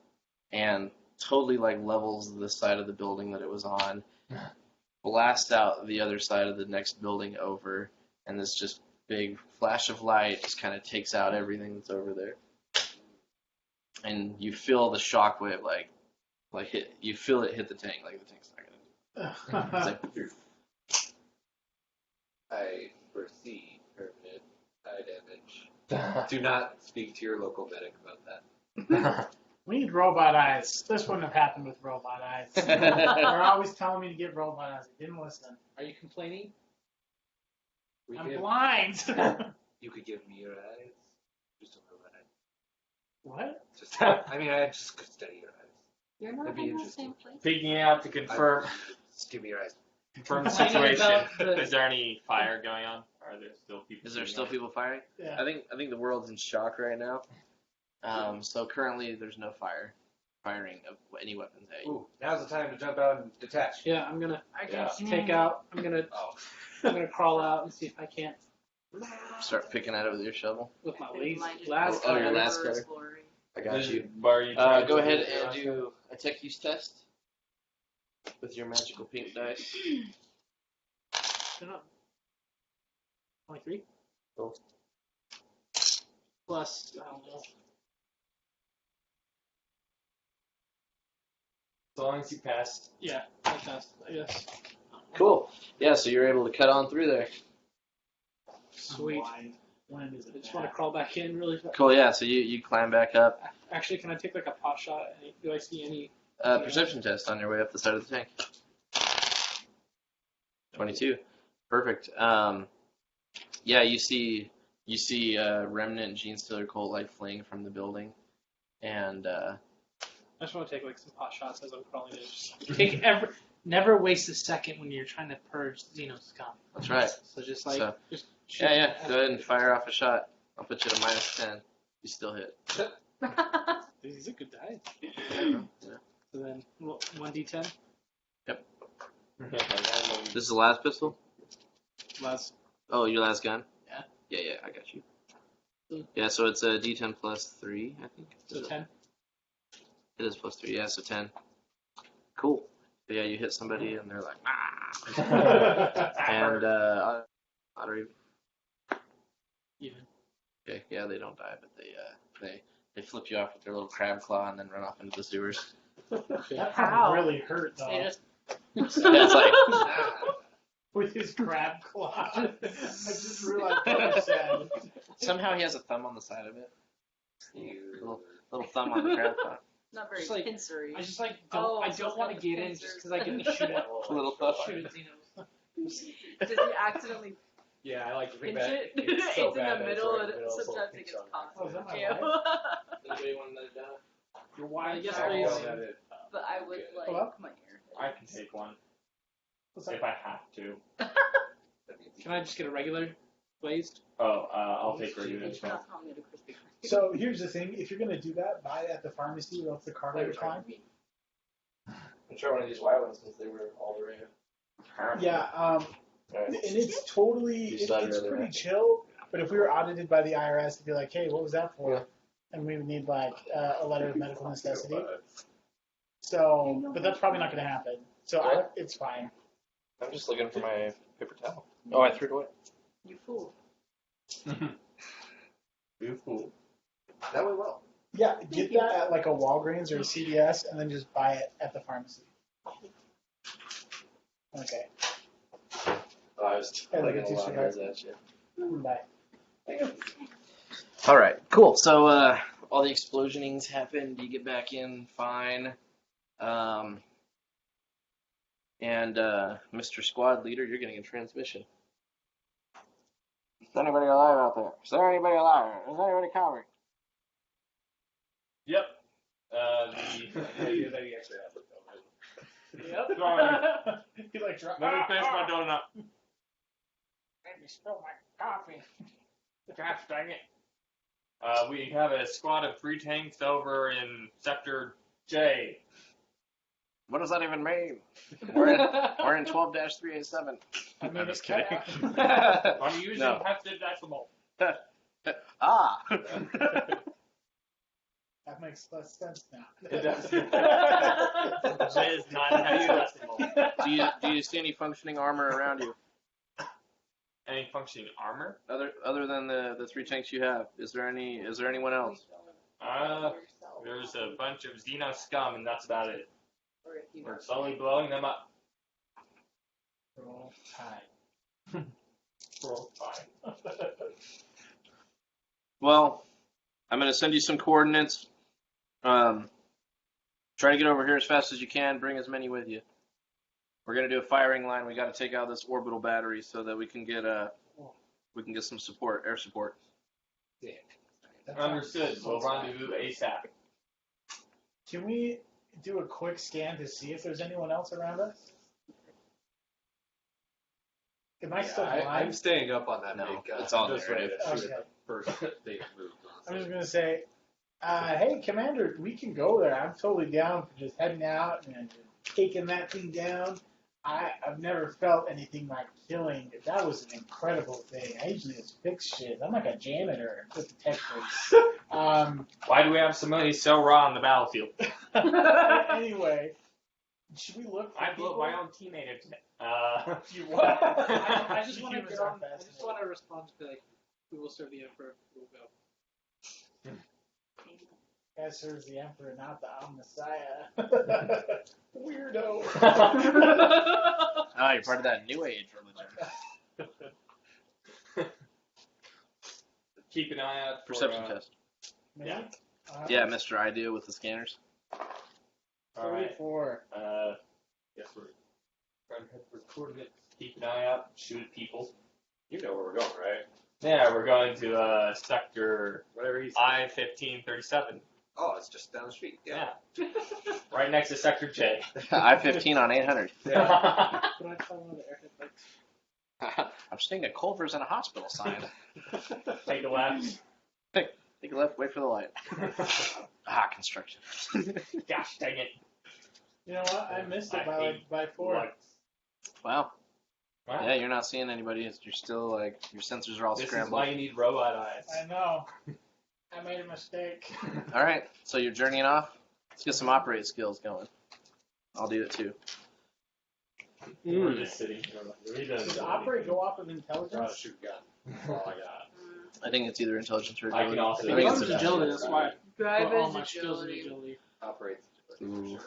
and totally like levels the side of the building that it was on, blasts out the other side of the next building over, and this just big flash of light just kind of takes out everything that's over there. And you feel the shockwave like hit. You feel it hit the tank, like the tank's not gonna. It's like, I foresee permanent eye damage. Do not speak to your local medic about that. We need robot eyes. This wouldn't have happened with robot eyes. They're always telling me to get robot eyes. I didn't listen. Are you complaining? We I'm give- blind. You could give me your eyes. Just don't know what I. What? Just, I mean, I just could study your eyes. You're not That'd be in the interesting. same place. Peeking out to confirm Just give me your eyes. the Complaining situation. about the- Is there any fire going on? Are there still people? is there shooting still at people firing? Yeah. I think the world's in shock right now. So currently there's no firing of any weapons at you. Ooh, now's the time to jump out and detach. Yeah, I'm gonna I Yeah. can take out. I'm gonna crawl out and see if I can't Start picking at it with your shovel. with my Maybe laser. mine just Last Oh, your card. last for cutter. exploring. I got you. Why are you trying Go to ahead do and that? do a tech use test with your magical pink dice. 23. Cool. Plus, I don't know. As long as you pass. Yeah, fantastic. I guess. Cool. Yeah, so you're able to cut on through there. Sweet. When is I it? just want to crawl back in really fast. Cool, yeah, so you climb back up. Actually, can I take like a pot shot? Do I see any? Perception test on your way up the side of the tank. 22. Perfect. Yeah, you see remnant Gene Stealer Colt light fleeing from the building, and I just want to take like some pot shots as I'm crawling in. Just never waste a second when you're trying to purge xenos scum. that's right. So just like So- just shoot Yeah. at- Go ahead and fire off a shot. I'll put you at a -10. You still hit. These are good dice. Yeah. So then 1d10. This is the last pistol. Last. Oh, your last gun. Yeah. Yeah, I got you. Mm. Yeah, so it's a D10 plus 3, I think. So 10. It is plus 3, yeah, so 10. Cool. So yeah, you hit somebody and they're like, ah. And auto Even. okay, yeah, they don't die, but they flip you off with their little crab claw and then run off into the sewers. That How? probably really hurt though. They just It's like With his crab claw. I just realized what I said. somehow he has a thumb on the side of it. You. Little thumb on the crab claw. not very Just like- pincery. I just like Oh, don't. I so don't it's want to got get the in just pincers. because I get to shoot at Little thumb. shoot at xenos. Did he accidentally Yeah, I like to think pinch that it? it's so in bad the that it's middle, right in the and middle, so sometimes it it picks gets on caught. Oh, is that my Ew. wife? Anybody want another die? Your wife. Yes, I please. don't know that it- But I would like Hello? my ear. I can take one What's that? if I have to. that means Can I just get a regular glazed? Oh, I'll take regular as well. Not calling it a crispy. So here's the thing: if you're gonna do that, buy it at the pharmacy, or else the card will climb. I'm sure one of these white ones since they were all the rage. Yeah. And it's totally, You saw it's the other pretty night. chill. But if we were audited by the IRS, it'd be like, hey, what was that for? Yeah. And we would need like a letter of medical necessity. So, but that's probably not going to happen. So it's fine. I'm just looking for my paper towel. Oh, I threw it away. You fool. You fool. That went well. Yeah, get that at like a Walgreens or a CVS, and then just buy it at the pharmacy. Okay. Oh, I was Hey, look looking at a you, lot sweetheart. of that shit. Bye. All right, cool. So all the explosionings happened. You get back in fine. And Mr. Squad Leader, you're getting a transmission. Is anybody alive out there? Is there anybody alive? Is anybody coming? Yep. He actually has it. Yep. Sorry. He like dropped. Let me finish my donut. Let me spill my coffee. Gosh dang it. We have a squad of 3 tanks over in Sector J. What does that even mean? We're in 12-387. I mean, I'm just kidding. I'm using No. hexadecimal. Ah. That makes less sense now. It does. J is not hexadecimal. do you see any functioning armor around you? Any functioning armor? Other than the 3 tanks you have, is there anyone else? There's a bunch of xenos scum, and that's about it. We're slowly blowing them up. Roll Tide. Roll fine. Well, I'm gonna send you some coordinates. Try to get over here as fast as you can. Bring as many with you. We're gonna do a firing line. We got to take out this orbital battery so that we can get some support, air support. Understood. We'll rendezvous ASAP. Can we do a quick scan to see if there's anyone else around us? Am I still blind? I'm staying up on that No, big gun. it's all I'm just ready to narrative. shoot Okay. at the first thing that moves. I'm just gonna say, hey, Commander, we can go there. I'm totally down for just heading out and taking that thing down. I've never felt anything like killing. That was an incredible thing. I usually just fix shit. I'm like a janitor with the tech freaks. Why do we have somebody so raw on the battlefield? Anyway, should we look? For I blew up people? my own teammate. You what? I just want to Humans get are on. I just fascinating. want to respond to like, we will serve the Emperor. We'll go. Guy serves the Emperor, not the Messiah. Weirdo. Oh, you're part of that New Age religion. Keep an eye out for Perception test. Yeah. Yeah, Mr. Idea with the scanners. All right. 44. Guess we're trying to head for coordinates. Keep an eye out. Shoot at people. You know where we're going, right? Yeah, we're going to sector Whatever he's. I-1537. Oh, it's just down the street. Yeah. Right next to Sector J. I-15 on 800. Can I try one of the airhead lights? I'm staying at Culver's and a hospital sign. Take a left. Take a left, wait for the light. Construction. Gosh dang it. You know what? I missed it I hate by 4. Lights. Wow. Wow. Yeah, you're not seeing anybody. You're still like, your sensors are all This is scrambled. why you need robot eyes. I know. I made a mistake. All right, so you're journeying off. Let's get some operate skills going. I'll do it too. We're just sitting here. Does operate go off of Trying to intelligence? shoot a gun. That's all I got. I think it's either intelligence or I agility. can also I think It it's comes agility, that's why I Drive put all is my skills in agility. agility. Operates. Ooh.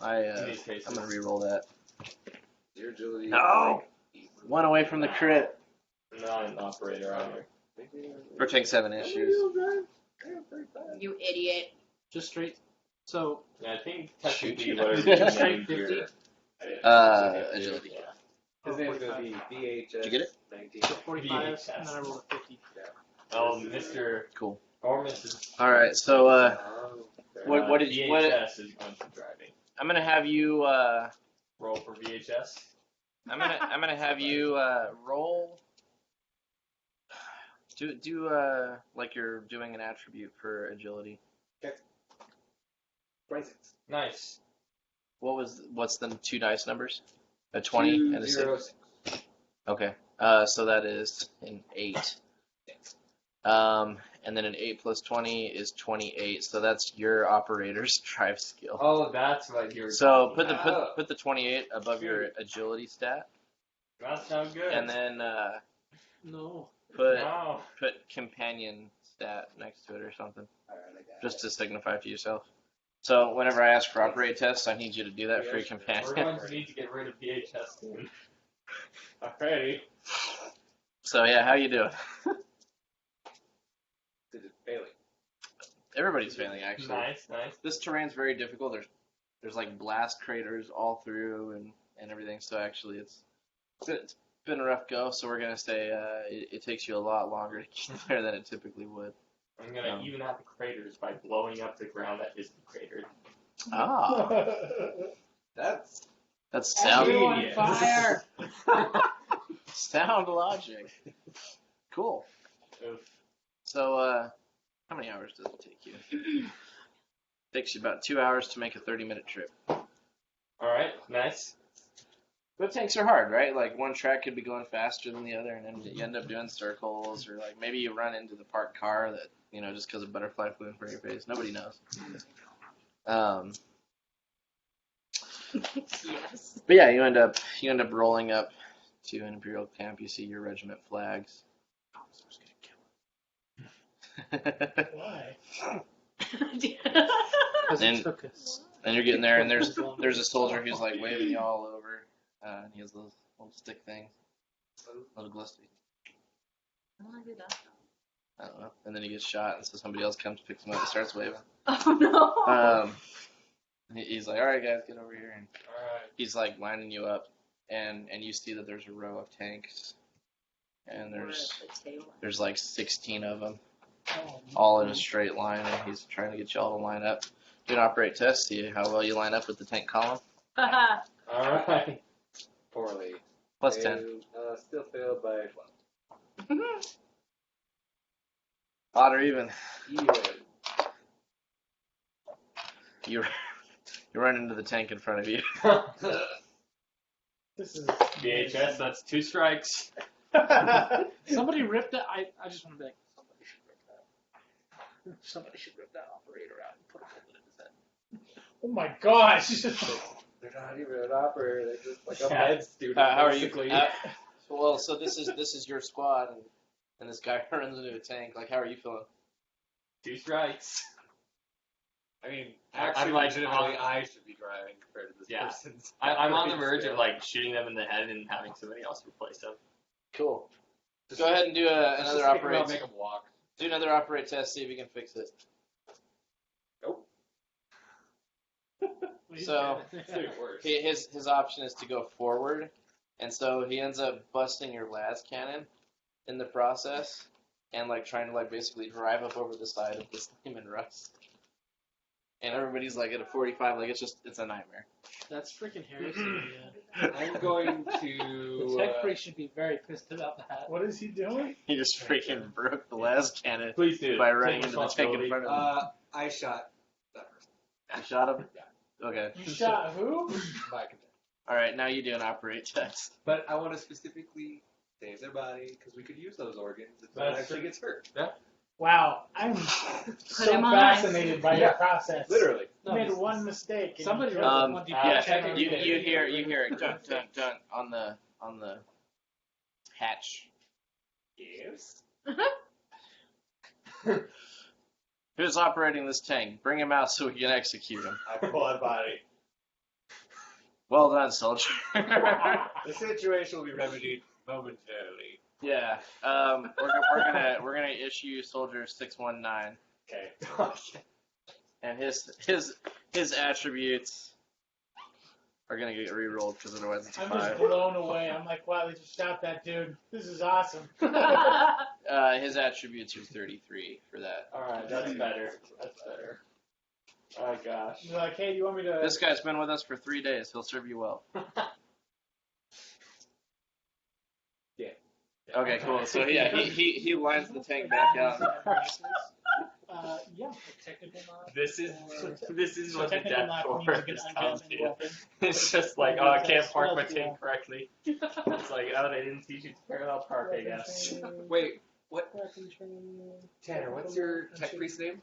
In these cases. I'm gonna re-roll that. Your agility. No! One away from the crit. Not an operator either. We're taking 7 issues. You idiot. Just straight. So, Yeah, I think Shoot technically you. what are Just doing straight here? 50? Agility. His name's going to be VHS. Did you get it? 19. 45, and then I rolled a 50. Oh, Mr. Cool. or Mrs. All right, so what did VHS you? What, is going to be driving. I'm gonna have you. Roll for VHS. I'm gonna have you roll. Do like you're doing an attribute for agility. 26. Nice. What's the 2 dice numbers? A 20 and a 6. 2, 0, 6. Okay. So that is an 8. And then an 8 plus 20 is 28. So that's your operator's drive skill. Oh, that's what you're. So talking put about. the 28 above your agility stat, That sounds good. and then No. put Wow. companion stat next to it or something, Alright, I got just to signify to yourself. So whenever I ask for operate tests, I need you to do that for your We're companion. going to need to get rid of VHS soon. Alrighty. So yeah, how you doing? It is failing. Everybody's failing actually. Nice. This terrain's very difficult. There's like blast craters all through and everything. So actually, it's been a rough go. So we're gonna say it takes you a lot longer to get there than it typically would. I'm gonna even out the craters by blowing up the ground that isn't cratered. Ah, That's sound Everyone fire! sound logic. Cool. Oof. So how many hours does it take you? Takes you about 2 hours to make a 30-minute trip. Alright, nice. But tanks are hard, right? Like one track could be going faster than the other, and then you end up doing circles, or like maybe you run into the parked car that just because a butterfly flew in front of your face. Nobody knows. Yes. But yeah, you end up rolling up to an Imperial camp. You see your regiment flags. Why? Because And- it took us. And you're getting there, and there's a soldier who's like waving you all over, and he has those little stick things, little glow sticks. How do I do that? I don't know. And then he gets shot, and so somebody else comes, picks him up, and starts waving. Oh no. He's like, "All right, guys, get over here." And Alright. he's like lining you up, and you see that there's a row of tanks, and there's like 16 of them, all in a straight line, and he's trying to get you all to line up. Do an operate test, see how well you line up with the tank column. Alright. poorly. Plus 10. Still failed by 12. Odd or even. Even. You run into the tank in front of you. This is VHS, that's 2 strikes. Somebody ripped that. I just want to be like, somebody should rip that operator out and put a bullet in his head. Oh my gosh! They're not even an operator. They're just like a Yeah. med student. How are you? basically. Well, so this is your squad, and this guy runs into a tank. Like, how are you feeling? 2 strikes. I mean, I'm actually, like, legitimately, I should be driving compared to this Yeah. person's. I'm on the verge of like shooting them in the head and having somebody else replace them. Cool. Just Go ahead and do another just operate. make them walk. Do another operate test. See if you can fix it. Nope. So It's doing worse. his option is to go forward, and so he ends up busting your las cannon in the process, and like trying to like basically drive up over the side of this Lehman Russ. And everybody's like at a 45, like it's a nightmare. That's freaking Heresy. Yeah. I'm going The to. tech priest should be very pissed about that. What is he doing? He just freaking broke the las cannon Please do. by Take running into the tank in responsibility. front of him. I shot that person. You shot him? Okay. You shot who? My command. All right, now you do an operate test. But I want to specifically save their body because we could use those organs if someone That's actually gets hurt. Wow, I'm so him on fascinated by your process. Literally. You made one mistake. and Somebody you wrote killed one Yeah, check you hear it dun dun dun on the hatch. Yes. Who's operating this tank? Bring him out so we can execute him. I pull out body. Well done, soldier. The situation will be remedied momentarily. Yeah. We're gonna issue soldier 619, Okay. and his attributes are gonna get re-rolled because otherwise it's a I'm just 5. blown away. I'm like, wow, they just shot that dude. This is awesome. His attributes are 33 for that. Alright, that's better. That's better. Oh gosh. You're like, hey, you want me to? This guy's been with us for 3 days. He'll serve you well. Okay, cool. So yeah, he lines the tank back out. Yeah. A technical knock. This is So what the technically Death not Force means you is can telling unjust any you. weapon. It's just like, oh, I can't park my Yeah. tank correctly. It's like, oh, they didn't teach you to parallel park, I guess. Wait, what? Weapon training. Tanner, what's your tech priest name?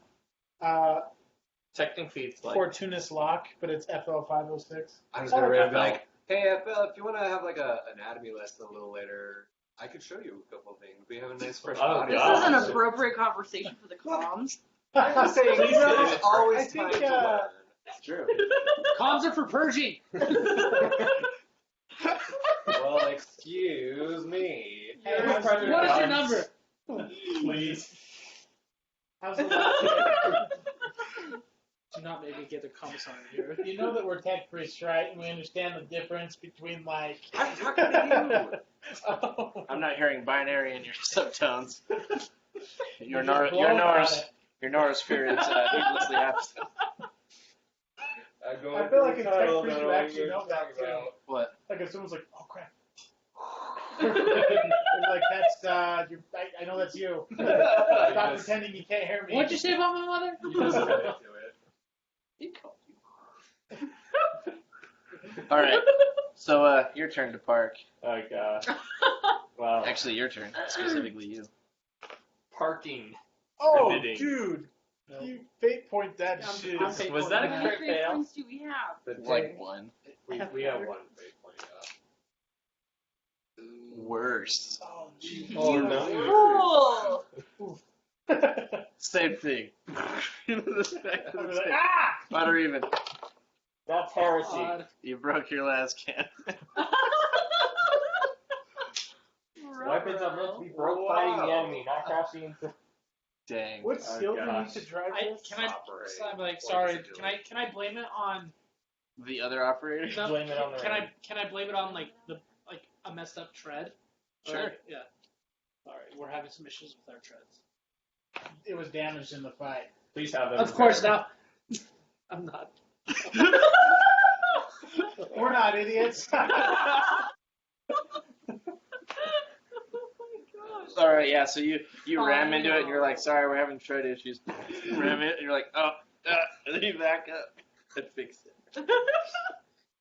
Technically, it's like Fortunatus Lock, but it's FL506. I'm just gonna be like, hey, FL, if you want to have like a anatomy lesson a little later, I could show you a couple of things. We have a nice fresh Oh, body. This God. is an appropriate conversation for the comms. I'm just saying, Please there's don't. always I think, time to learn. it's true. Comms are for purging. Well, excuse me. Hey, how's What is your number? Please. How's the last Do not make me get the commissar here. You know that we're tech priests, right? And we understand the difference between like. I'm talking to you. Oh. I'm not hearing binary in your subtones. Your You're just blowing on it. Norosphere is needlessly absent. I feel like in tech priests you actually know that too. What? Like if someone's like, oh crap. You're like, that's, I know that's you. Stop pretending you can't hear me. What'd you say about my mother? You just cut into it. He called you. All right. So, your turn to park. Oh god. Wow. Actually, your turn. Specifically you. Parking. Oh, Forbidding. dude. No. You fate point that I'm shit. fate Was that a pointing How that. many crit fate fail? points do we have? The Like tank- one. we have one fate point up. Worse. Oh, geez. Oh no. Cool. Same thing. The spec I'd of be the like, thing. ah! Not or even. That's heresy. God. You broke your last can. Weapons are meant to be broke by the enemy, not crashing into. Dang. What skill do you need gosh. to drive this? Can I? Operate. So I'm like, Or sorry. just do Can I blame it on? The other operator? No, Blame it on the Can rain. I blame it on like a messed up tread? Or, Sure. yeah. All right, we're having some issues with our treads. It was damaged in the fight. Please have them. Of course now. I'm not. We're not idiots. All right, yeah. So you ram into it, and Oh. you're like, "Sorry, we're having tread issues." Ram it, and you're like, "Oh," and then you back up and fix it.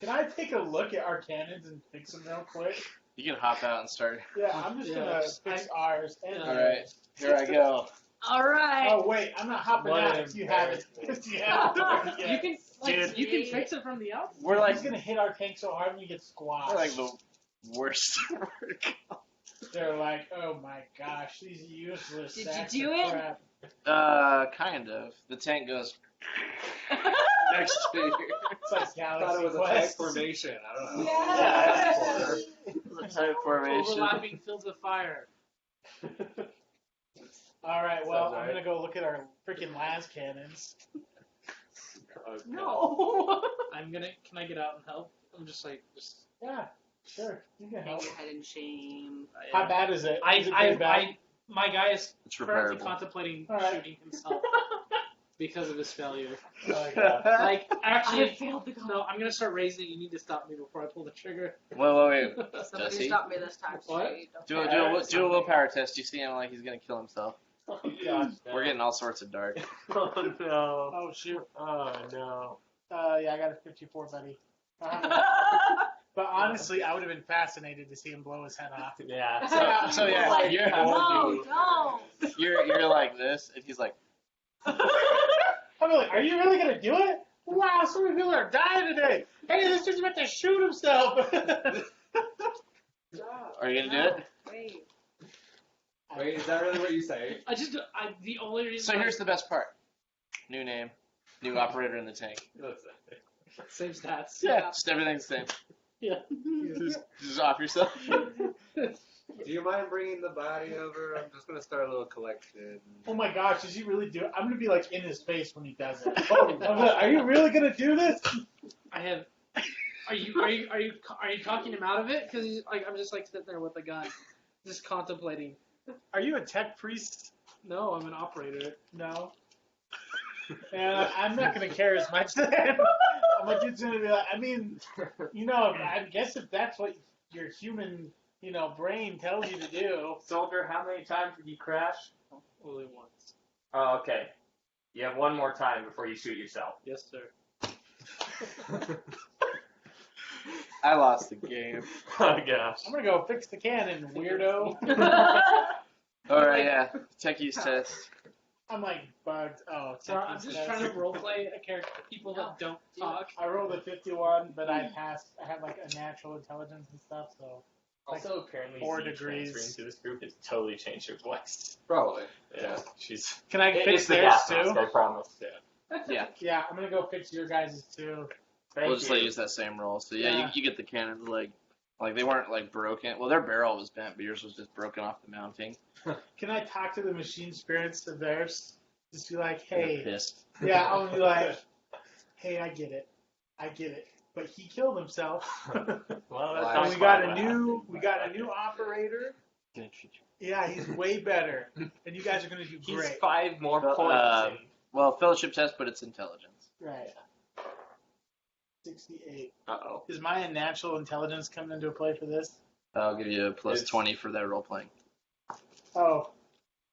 Can I take a look at our cannons and fix them real quick? You can hop out and start. Yeah, I'm just gonna fix ours. And All right, here I go. All right. Oh wait, I'm not hopping What out an if you haven't. If you haven't. You can Dude. you can fix it from the outside. We're He's like gonna hit our tank so hard we get squashed. we're like the worst work. They're like, oh my gosh, these useless Did you sacks do of it? crap. Kind of. The tank goes next to you. It's like I thought Galaxy it was a Quest. tank formation. I don't know. Yes. The type formation. Overlapping fields of fire. All right, well, Sounds I'm right. gonna go look at our freaking las cannons. No. Can I get out and help? I'm just Yeah, sure, you can Hang help. your head in shame. How bad is it? Is it pretty bad? My guy is It's currently repairable. contemplating All right. shooting himself because of his failure. Oh, God. Like, I actually, failed the no, I'm gonna start raising it. You need to stop me before I pull the trigger. Wait. Somebody Does he? stop me this time. What? Jade. Do a willpower test. You see him like he's gonna kill himself. Oh gosh. We're getting all sorts of dark. Oh no. Oh shoot. Oh no. Yeah, I got a 54, buddy. But honestly, I would have been fascinated to see him blow his head off. Yeah. So yeah, No, don't. you're like this, and he's like, I'm like, are you really gonna do it? Wow, so many people are dying today. Hey, this dude's about to shoot himself. "Are you gonna do it?" Wait. Wait, is that really what you say? The only reason. So here's the best part. New name, new operator in the tank. same stats. Yeah, just everything's the same. Yeah. Just off yourself. Do you mind bringing the body over? I'm just gonna start a little collection. Oh my gosh, does he really do it? I'm gonna be like in his face when he does it. I'm like, are you really gonna do this? I have. Are you talking him out of it? Because I'm just like sitting there with a gun, just contemplating. Are you a tech priest? No, I'm an operator. No. And I'm not gonna care as much then. I'm just gonna be like, I mean, I guess if that's what your human, brain tells you to do. Soldier, how many times did you crash? Only once. Oh, okay. You have one more time before you shoot yourself. Yes, sir. I lost the game. Oh gosh. I'm gonna go fix the cannon, weirdo. All right, yeah. Techies test. I'm like bugged. Oh, So I'm just trying to roleplay a character, people that don't talk. I rolled a 51, but I passed. I had like a natural intelligence and stuff, so. Also, apparently, 4 Z degrees. transferring to this group has totally changed her voice. Probably. Yeah, she's. Can I It's fix the theirs gas too? mask, I promise. Yeah. Yeah, Yeah, I'm gonna go fix your guys' too. we'll just use that same roll. So yeah, Yeah. You get the cannons like they weren't like broken. Well, their barrel was bent, but yours was just broken off the mounting. Can I talk to the machine spirits of theirs? Just be like, They're hey. pissed. Yeah, I'll be like, hey, I get it. But he killed himself. Well, And that's And not we quite got what a new happened, but- operator. Yeah, he's way better. And you guys are gonna do He's great. 5 more Well, points. Well, fellowship test, but it's intelligence. Right. 68. Uh-oh. Is my natural intelligence coming into play for this? I'll give you a plus It's- 20 for that role playing. Oh,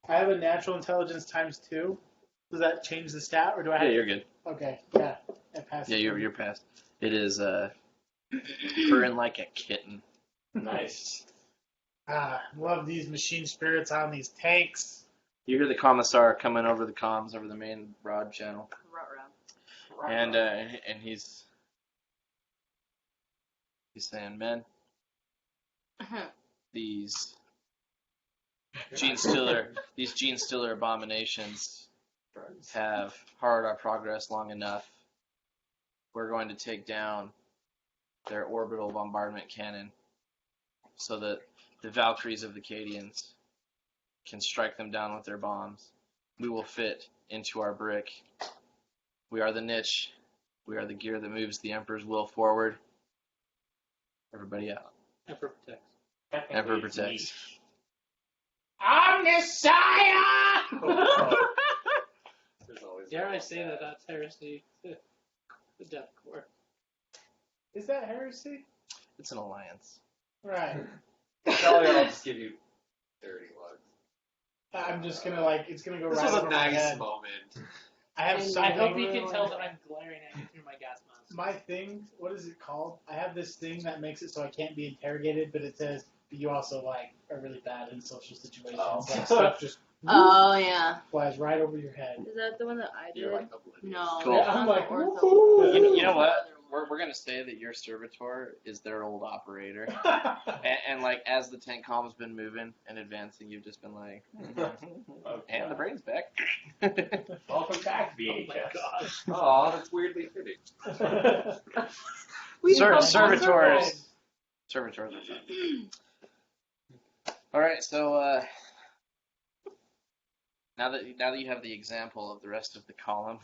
I have a natural intelligence times 2. Does that change the stat, or do I Yeah, have? you're good. Okay, yeah, I passed. Yeah, you're past. It is purring like a kitten. Nice. Love these machine spirits on these tanks. You hear the commissar coming over the comms over the main broad channel, and he's saying, "Men, these gene stealer abominations have harmed our progress long enough. We're going to take down their orbital bombardment cannon so that the Valkyries of the Cadians can strike them down with their bombs. We will fit into our brick. We are the niche. We are the gear that moves the Emperor's will forward. Everybody out. Emperor protects. Emperor protects." Omniscient! There's always Dare I say that that's heresy? The Death Corps. Is that heresy? It's an alliance. Right. Probably I'll just give you 30 lugs. I'm just gonna it's gonna go This right was over a my nice head. moment. I have I something. hope you can tell that I'm glaring at you through my gas mask. My thing, what is it called? I have this thing that makes it so I can't be interrogated, but it says, but you also are really bad in social situations. Oh. Like stuff just Oh yeah. flies right over your head. Is that the one that I did? You're like oblivious. No. Cool. that's I'm not like, the ortho woohoo! one. You know what? Other one. We're gonna say that your servitor is their old operator, and like as the tank comm's been moving and advancing, you've just been like, and the brain's back. Welcome back, Oh my VHS. gosh. Aw, that's weirdly fitting. We come full Servitors. circle. Servitors are fun. All right, so now that you have the example of the rest of the column,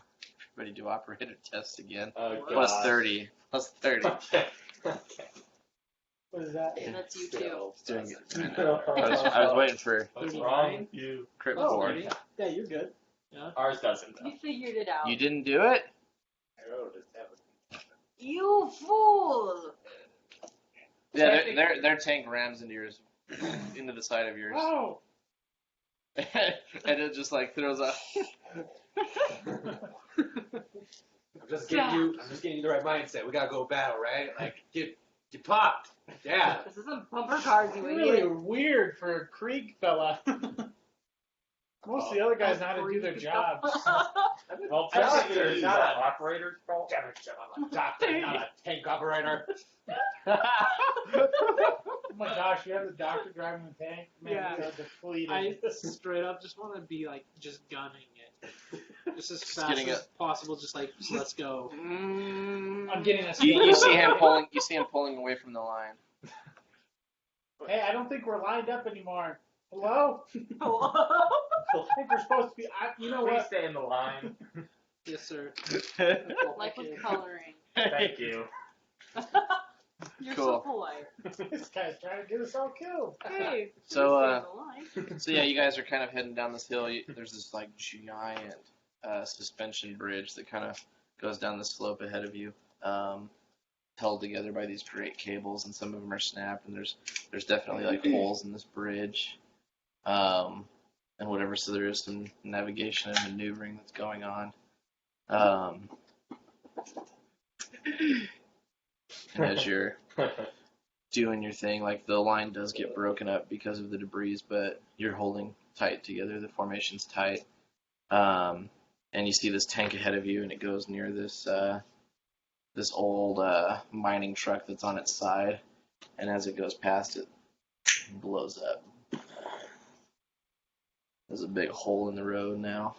everybody do operator tests again. Oh, Plus God. 30. Plus 30. Okay. What is that? And that's you too. It's doing it. I was waiting for What's wrong with you? crit Oh, before. yeah, you're good. Ours doesn't, though. You figured it out. You didn't do it? Oh, does that was You fool! Yeah, their tank rams into yours, into the side of yours, Oh! and it just like throws up. I'm just getting you the right mindset. We gotta go battle, right? Like get popped. Yeah. This isn't bumper cars, you Really idiot. weird for a Krieg fella. Most of the other guys know how to do their jobs. Well, I like technically, it. it's not an operator's fault. Doctor, not a tank operator. Oh my gosh, you have the doctor driving the tank? Man, Yeah. we are depleted. I straight up just want to be like just gunning it, just as fast getting as possible. Just like let's go. I'm getting a You see him pulling. You see him pulling away from the line. Hey, I don't think we're lined up anymore. Hello? Hello? I think we're supposed to be. You know Please what? stay in the line. Yes, sir. Like with coloring. Thank you. You're Cool. so polite. This guy's trying to get us all killed. Hey, So, stay in the line. So yeah, you guys are kind of heading down this hill. There's this like giant suspension bridge that kind of goes down the slope ahead of you, held together by these great cables, and some of them are snapped. And there's definitely like holes in this bridge. And and whatever. So there is some navigation and maneuvering that's going on. And as you're doing your thing, like the line does get broken up because of the debris, but you're holding tight together. The formation's tight. And you see this tank ahead of you, and it goes near this this old mining truck that's on its side. And as it goes past, it blows up. There's a big hole in the road now,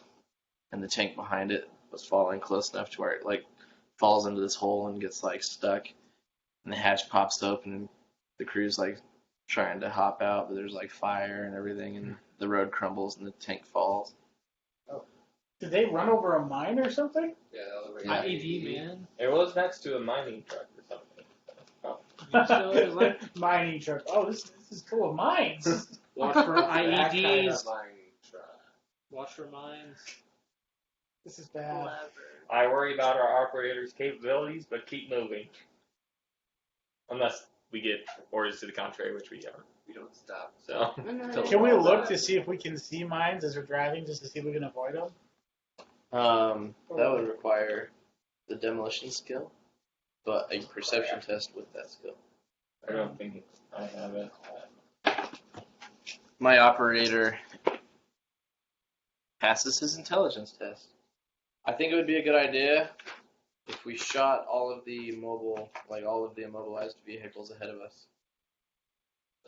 and the tank behind it was falling close enough to where it like falls into this hole and gets like stuck. And the hatch pops open, and the crew's like trying to hop out, but there's like fire and everything, and the road crumbles and the tank falls. Did they run over a mine or something? Yeah, that was Yeah. IED, man. It was next to a mining truck or something. So it was like, Mining truck. Oh, this is full of mines. watch for that kind IEDs. of mining truck. Watch for mines. This is bad. Clever. I worry about our operators' capabilities, but keep moving. Unless we get orders to the contrary, which we are. We don't stop. So, Can we look to see if we can see mines as we're driving, just to see if we can avoid them? That would require the demolition skill, but a perception test with that skill. I don't think I have it. My operator passes his intelligence test. I think it would be a good idea if we shot all of the immobilized vehicles ahead of us.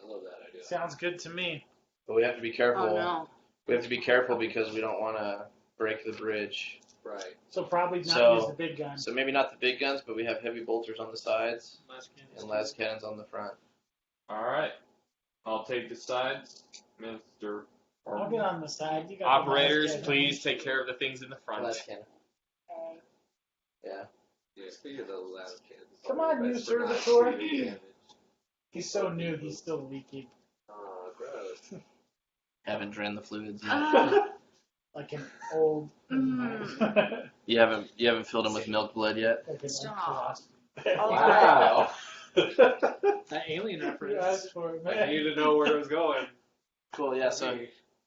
I love that idea. Sounds good to me. But we have to be careful. Oh no. We have to be careful because we don't want to break the bridge. Right. So probably not So- use the big guns. So maybe not the big guns, but we have heavy bolters on the sides Last cannons. and las cannons on the front. Alright. I'll take the sides. Mr. I'll get on the side. You got the Operators, last guy. please take care of the things in the front. Las cannon. Yeah. Yeah, speaking of the last cannons. Come on, you best for not servitor. shooting damage. He's so new, he's still leaking. Oh, gross. Haven't drained the fluids yet. Ah. Like an old. Mm. You haven't filled them with milk blood yet. Like an Stop. old Wow. That alien You reference. asked for it, I man. need to know where it was going. Cool. Yeah. So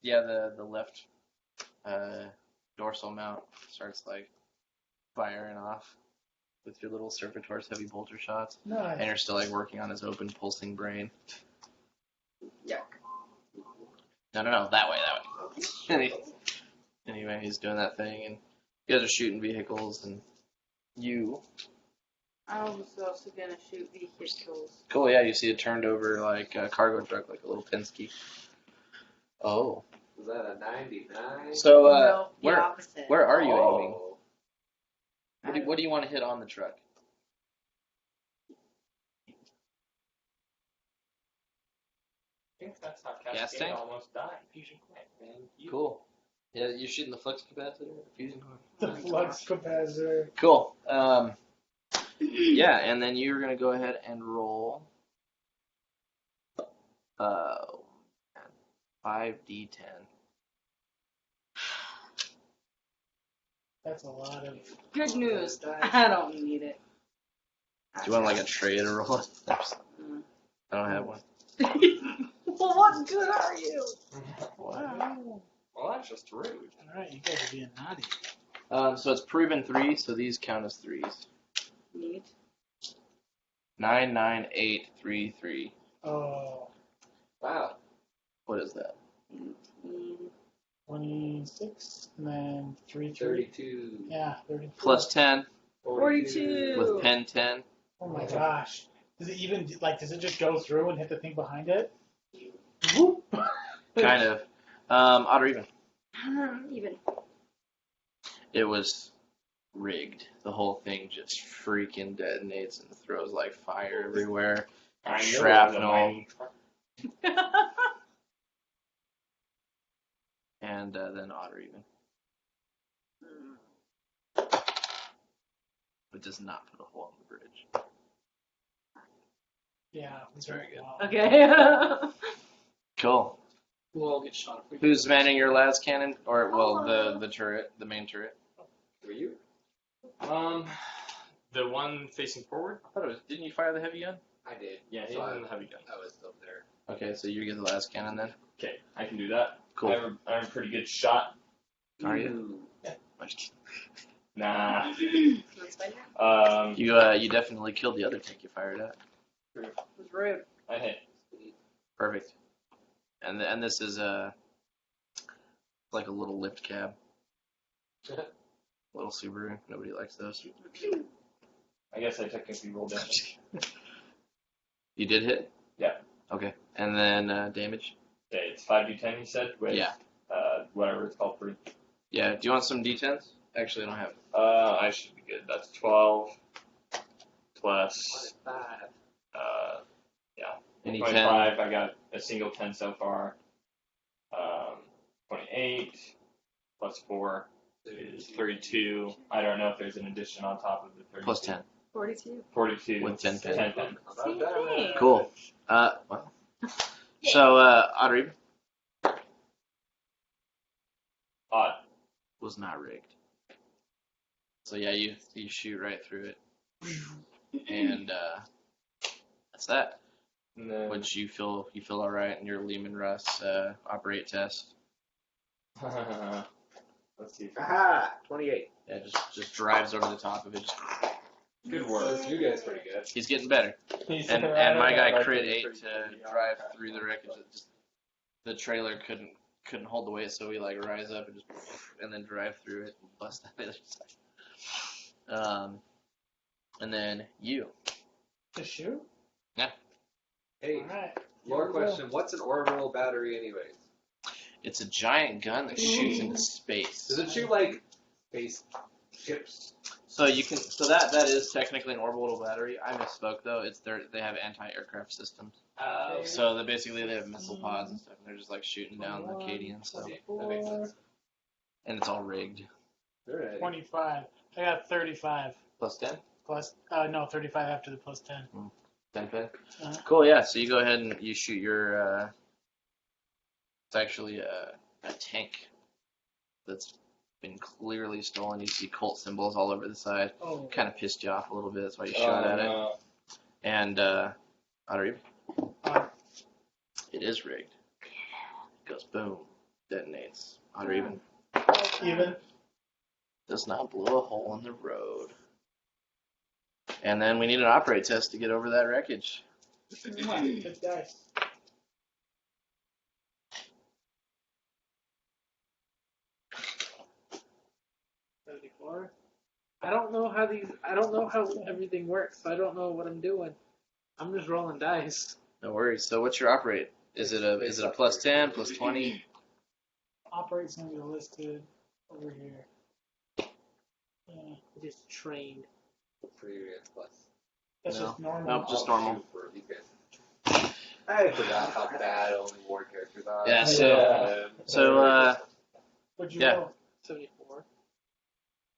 yeah, the left dorsal mount starts like firing off with your little servitor's heavy bolter shots, and Nice. you're still like working on his open pulsing brain. Yuck. No, that way. Anyway, he's doing that thing, and you guys are shooting vehicles, and you. I was also gonna shoot vehicles. Cool. Yeah, you see a turned over like cargo truck, like a little Penske. Oh. Was that a 99? So No, the where opposite. where are you aiming? Oh. What do you want to hit on the truck? I think that's how Gas Cascade tank? almost died. Fusion core. Thank you. Cool. Yeah, you're shooting the flux capacitor, the fusion core. The flux capacitor. Cool. Yeah, and then you're gonna go ahead and roll. 5d10. That's a lot of. Good news. I don't need it. Do you want like a tray to roll it? Mm. I don't have one. Well, what good are you? Well, that's just rude. Alright, you guys are being naughty. So it's proven 3, so these count as 3s. Neat. 9, 9, 8, 3, 3. Oh, Wow. What is that? 26, and then 3, 3. 32. Yeah, 32. Plus 10 42. with pen 10. Oh my gosh. Does it even, does it just go through and hit the thing behind it? Whoop! Kind of. Odd or even? Even. It was rigged. The whole thing just freaking detonates and throws like fire everywhere. I know it was a Shrapnel. mining truck. And then odd or even. It does not put a hole in the bridge. Yeah, It's very good. wow. Okay. Cool. We'll all get shot if we Who's manning your las cannon? Or, well, the turret, the main turret. Were you? The one facing forward? I thought it was, didn't you fire the heavy gun? I did. Yeah, he So was I, in the heavy gun. I was up there. Okay, so you get the last cannon then. Okay, I can do that. Cool. I'm a pretty good shot. Are you? Ooh. I'm just kidding. Nah. That's fine. You definitely killed the other tank you fired at. It was rude. I hit. Perfect. And this is like a little lift cab. Little Subaru. Nobody likes those. I guess I technically rolled damage. You did hit? Yeah. Okay. And then damage? Okay, it's 5d10 you said? With, Yeah. Whatever it's called, 3. Yeah. Do you want some D10s? Actually, I don't have. I should be good. That's 12 plus, 25. Any 25. I got a single 10 so far. 28 plus 4 is 32. I don't know if there's an addition on top of the 32. Plus 10. 42. 42. With 10 pin. 10 pin. Same thing. Cool. Well. So, odd or even? Odd. Was not rigged. So yeah, you shoot right through it, and that's that. And then, Which you feel all right in your Lehman Russ operate test. let's see. Aha! 28. Yeah, just drives over the top of it. Good work. You guys pretty good. He's getting better. And my guy crit 8 to drive through the wreckage. The trailer couldn't hold the weight, so we like rise up and then drive through it and bust on the other side. And then you. To shoot? Hey, Alright. more question. What's an orbital battery anyways? It's a giant gun that shoots into space. Does it shoot like space ships? So you can. So that is technically an orbital battery. I misspoke though. They have anti-aircraft systems. So they have missile pods and stuff. And they're just like shooting down the Acadian stuff. That makes sense. And it's all rigged. Alright. 25. I got 35. Plus 10. Plus, no, 35 after the plus 10. 10 pin. Uh-huh. Cool. Yeah. So you go ahead and you shoot your. It's actually a tank that's been clearly stolen. You see Colt symbols all over the side. Oh. Kind of pissed you off a little bit. That's why you shot at it. And odd or even? It is rigged. It goes boom, detonates. Odd or even? Even? Does not blow a hole in the road. And then we need an operate test to get over that wreckage. Good dice. I don't know how everything works. So I don't know what I'm doing. I'm just rolling dice. No worries. So what's your operate? Is it a plus 10, plus 20? Operate's going to be listed over here. Yeah. It is trained. Plus. That's No. just normal. Nope, just normal. For these guys. I forgot how bad only war characters are. Yeah, What'd you yeah. roll? 74.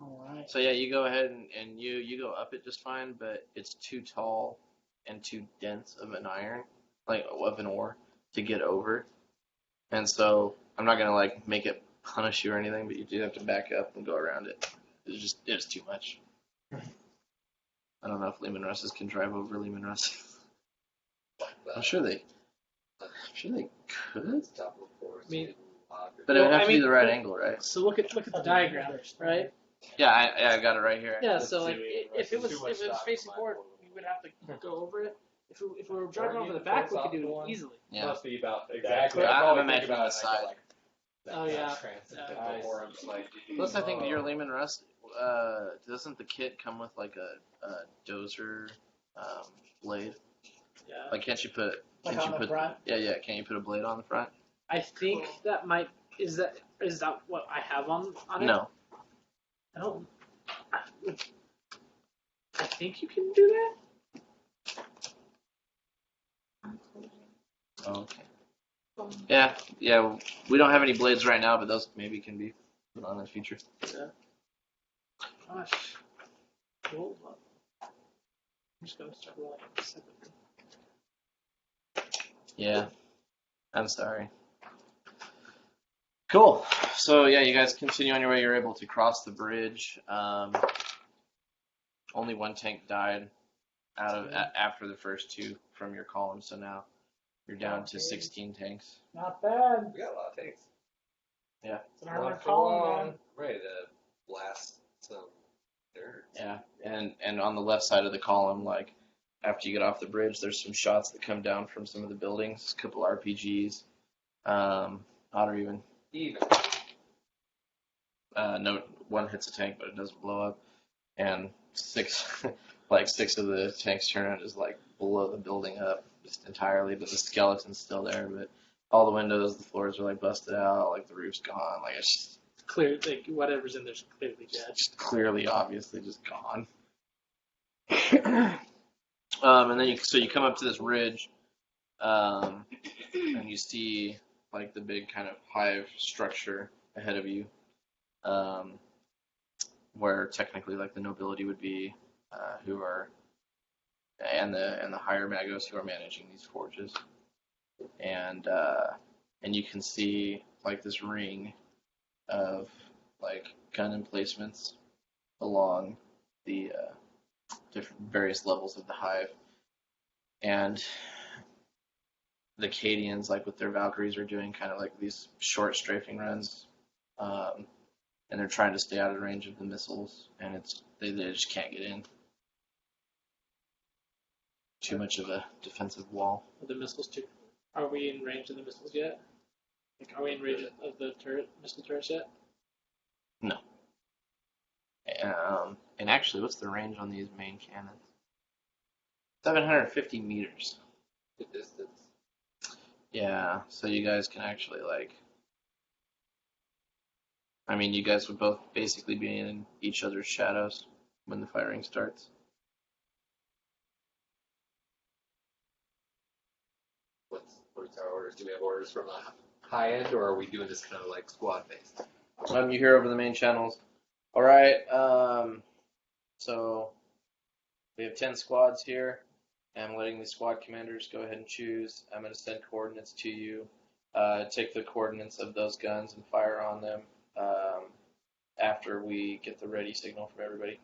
Alright. So yeah, you go ahead and you go up it just fine, but it's too tall and too dense of an iron, like of an ore, to get over. And so I'm not gonna like make it punish you or anything, but you do have to back up and go around it. It was too much. I don't know if Lehman Russes can drive over Lehman Russ. I'm sure they could, I mean, but it would Well, have I to be mean- the right angle, right? So look at the diagram, right? Yeah, I got it right here. Yeah. So like, if it was facing forward, we would have to go over it. If we were driving over the back, we could do it easily. Yeah. Must be about exactly. I'm imagining the side. Oh, yeah. Plus, I think your Lehman Russ, doesn't the kit come with like a dozer blade? Yeah. Like, can't you put? Like Can't on you the put? front? Yeah. Can't you put a blade on the front? I think that might is that what I have on it? No. I don't. I think you can do that. Okay. Yeah. We don't have any blades right now, but those maybe can be put on in the future. Gosh. Cool. I'm just gonna start rolling separately. Yeah. I'm sorry. Cool. So yeah, you guys continue on your way. You're able to cross the bridge. Only one tank died after the first two from your column. So now You're down to Okay. 16 tanks. Not bad. We got a lot of tanks. It's an armored for column, one. man. Ready to blast some dirt. Yeah, and on the left side of the column, like after you get off the bridge, there's some shots that come down from some of the buildings. A couple RPGs, otter even. No, one hits a tank, but it doesn't blow up, and six of the tanks turn out is like blow the building up just entirely, but the skeleton's still there. But all the windows, the floors are like busted out, like the roof's gone, like it's just Clear, like whatever's in there's clearly dead. just clearly, obviously, just gone. And then you come up to this ridge, and you see like the big kind of hive structure ahead of you, where technically like the nobility would be, who are, and the higher magos who are managing these forges, and you can see like this ring of like gun emplacements along the different various levels of the hive, and the Cadians, like with their Valkyries, are doing kind of like these short strafing runs, and they're trying to stay out of range of the missiles, and they just can't get in. Too much of a defensive wall. Are the missiles too? Are we in range of the missiles yet? Like, are we in range of the missile turrets yet? No. And actually, what's the range on these main cannons? 750 meters. The distance. Yeah, so you guys can actually like. I mean, you guys would both basically be in each other's shadows when the firing starts. What's our orders? Do we have orders from a high end, or are we doing this kind of like squad based? You hear over the main channels. All right. So we have 10 squads here. I'm letting the squad commanders go ahead and choose. I'm going to send coordinates to you. Take the coordinates of those guns and fire on them after we get the ready signal from everybody.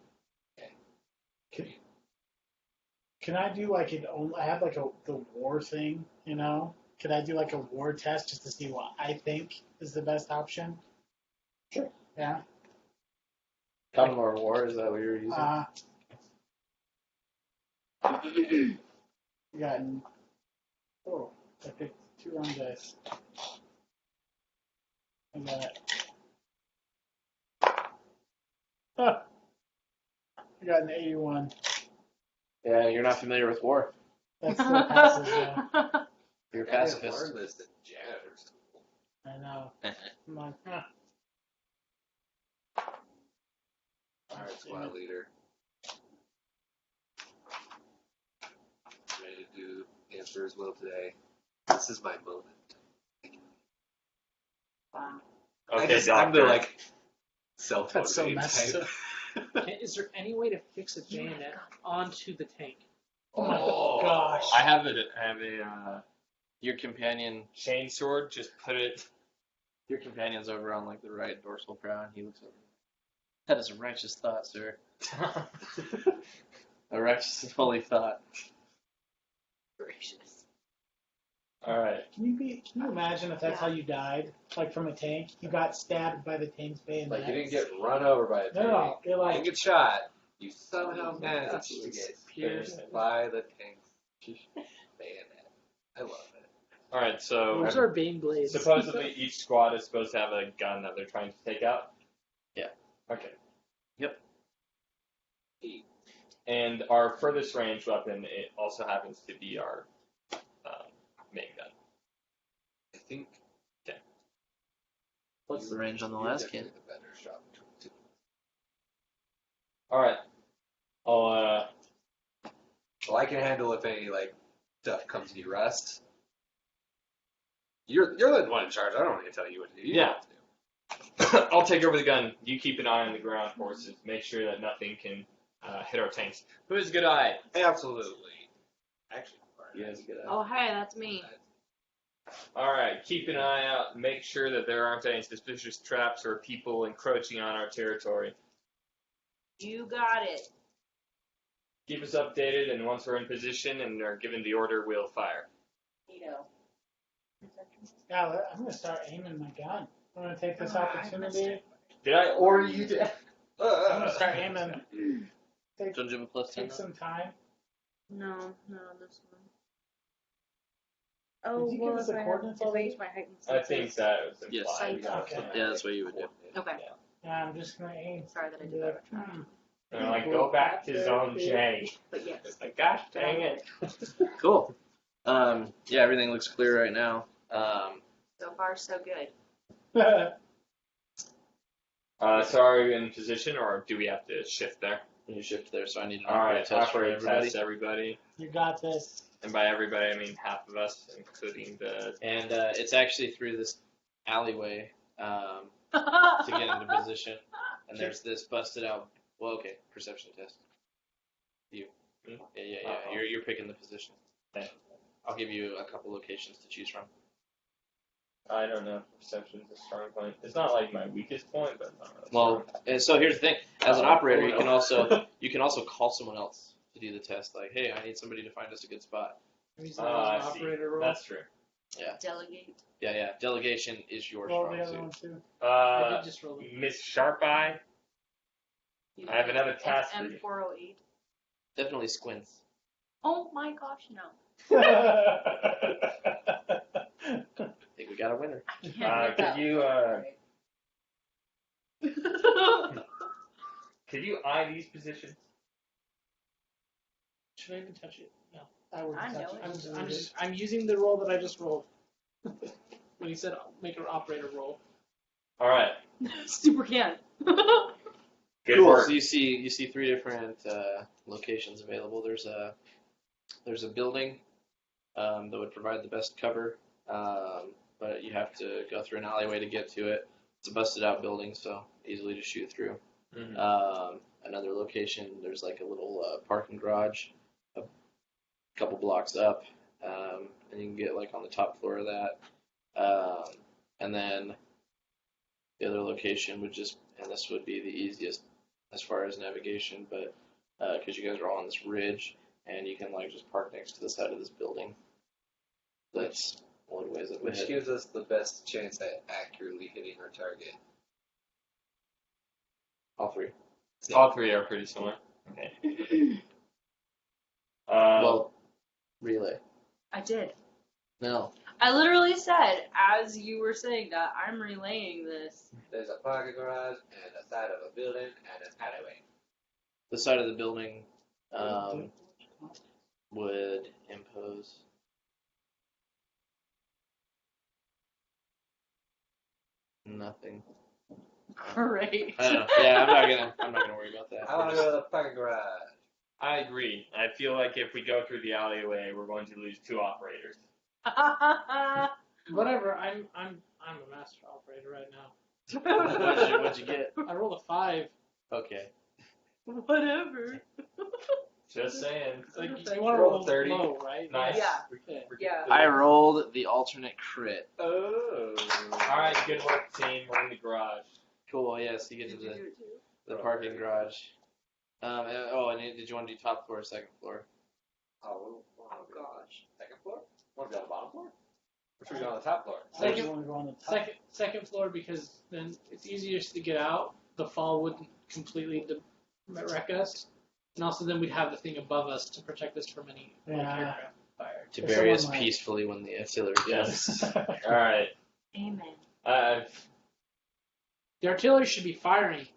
Can I do like I have like the war thing, you know? Could I do like a war test just to see what I think is the best option? Sure. Yeah. Commodore War, is that what you're using? We got. Oh, I picked 2 wrong dice. I got it. I got an 81. Yeah, you're not familiar with war. That still passes, though. You're a I didn't pacifist. learn this at janitor's school. I know. I'm like, Alright, squad leader. Ready to do Emperor's will today. This is my moment. Wow. Okay, I'm the doctor. like self That's so messed type. up. Is there any way to fix a bayonet onto the tank? Oh my gosh. I have a Your companion, chain sword. Just put it. your companion's over on like the right dorsal prow, and he looks over. That is a righteous thought, sir. A righteous and holy thought. Gracious. All right. Can you imagine if that's how you died? Like from a tank? You got stabbed by the tank's bayonet. Like you didn't get run over by a tank. No, you're You like, didn't get shot. You somehow managed to get pierced by the tank's bayonet. I love it. All right. So Those are Bane blades. supposedly each squad is supposed to have a gun that they're trying to take out. Yeah. Okay. Yep. And our furthest range weapon, it also happens to be our main gun. I think What's the range on the you're last definitely cannon? the better shot between the two. All right. I'll Well, I can handle if any like stuff comes to you, Rust. You're the one in charge. I don't need to tell you what to do. You know Yeah. what to do. I'll take over the gun. You keep an eye on the ground forces. Make sure that nothing can hit our tanks. Who has a good eye? Absolutely. Actually, Yes, good eye. Oh, hey, that's me. All right. Keep an eye out. Make sure that there aren't any suspicious traps or people encroaching on our territory. You got it. Keep us updated, and once we're in position and are given the order, we'll fire. No. Yeah, I'm gonna start aiming my gun. I'm gonna take this opportunity. Did I order you to? I'm gonna start aiming. Take, Don't you have a plus 10? take some time. No, this one. Oh, Did you give well, us if the I have coordinates already? advanced my height and I think that was Yes. implied. Okay. Yeah, that's what you would do. Okay. Yeah, I'm just gonna aim. Sorry that I and did be that. like, And like, go back to Zone J. But yes. It's like, gosh dang it. Cool. Yeah, everything looks clear right now. So far, so good. So are we in position, or do we have to shift there? You shift there, so I need an All right, test for operate everybody. test, everybody. You got this. And by everybody, I mean half of us, including the. And it's actually through this alleyway to get into position. And there's this busted out. Well, okay, perception test. You. Yeah. Uh-oh. You're picking the position. Okay. I'll give you a couple locations to choose from. I don't know. Perception's a strong point. It's not like my weakest point, but not really Well, and so here's the thing: as an operator, you can also call someone else to do the test. Like, hey, I need somebody to find us a good spot. Use I that as an see. operator role. That's true. Delegate. Yeah. Delegation is your Roll strong the other suit. one too. I did just roll it. Miss Sharp Eye. I have another task for you. M408. Definitely squints. Oh my gosh, no. I think we got a winner. I can't Could get you that. could you eye these positions? Should I even touch it? No. I wouldn't I touch know it. I'm using the roll that I just rolled. When he said make an operator roll. All right. Super can. Good Cool. work. So you see three different locations available. There's a building that would provide the best cover, but you have to go through an alleyway to get to it. It's a busted out building, so easily to shoot through. Mhm. Another location, there's like a little parking garage a couple blocks up, and you can get like on the top floor of that. And then the other location would just, and this would be the easiest as far as navigation, but because you guys are all on this ridge, and you can like just park next to the side of this building. That's one ways up Which ahead. gives us the best chance at accurately hitting our target. All three. All three are pretty similar. Okay. Well, relay. I did. No. I literally said, as you were saying that, I'm relaying this. There's a parking garage and a side of a building and an alleyway. The side of the building would impose. Nothing. Great. I don't know. Yeah, I'm not gonna worry about that. I want to go to the parking garage. I agree. I feel like if we go through the alleyway, we're going to lose 2 operators. Whatever. I'm a master operator right now. What'd you get? I rolled a 5. Okay. Whatever. Just saying. Like you want to roll 30. low, right? Nice. Yeah. Okay. Yeah. I rolled the alternate crit. Oh. All right, good work, team. We're in the garage. Cool. Yes, you get to Did you do it too? the parking garage. And did you want to do top floor or second floor? Oh, Oh gosh. second floor? Want to go on the bottom floor? Or should we go on the top floor? I just want to go on the top. Second floor because then it's easier to get out. The fall wouldn't completely wreck us, and also then we'd have the thing above us to protect us from any aircraft fire. To If bury us someone might. peacefully when the artillery comes. Yes. All right. Amen. The artillery should be firing.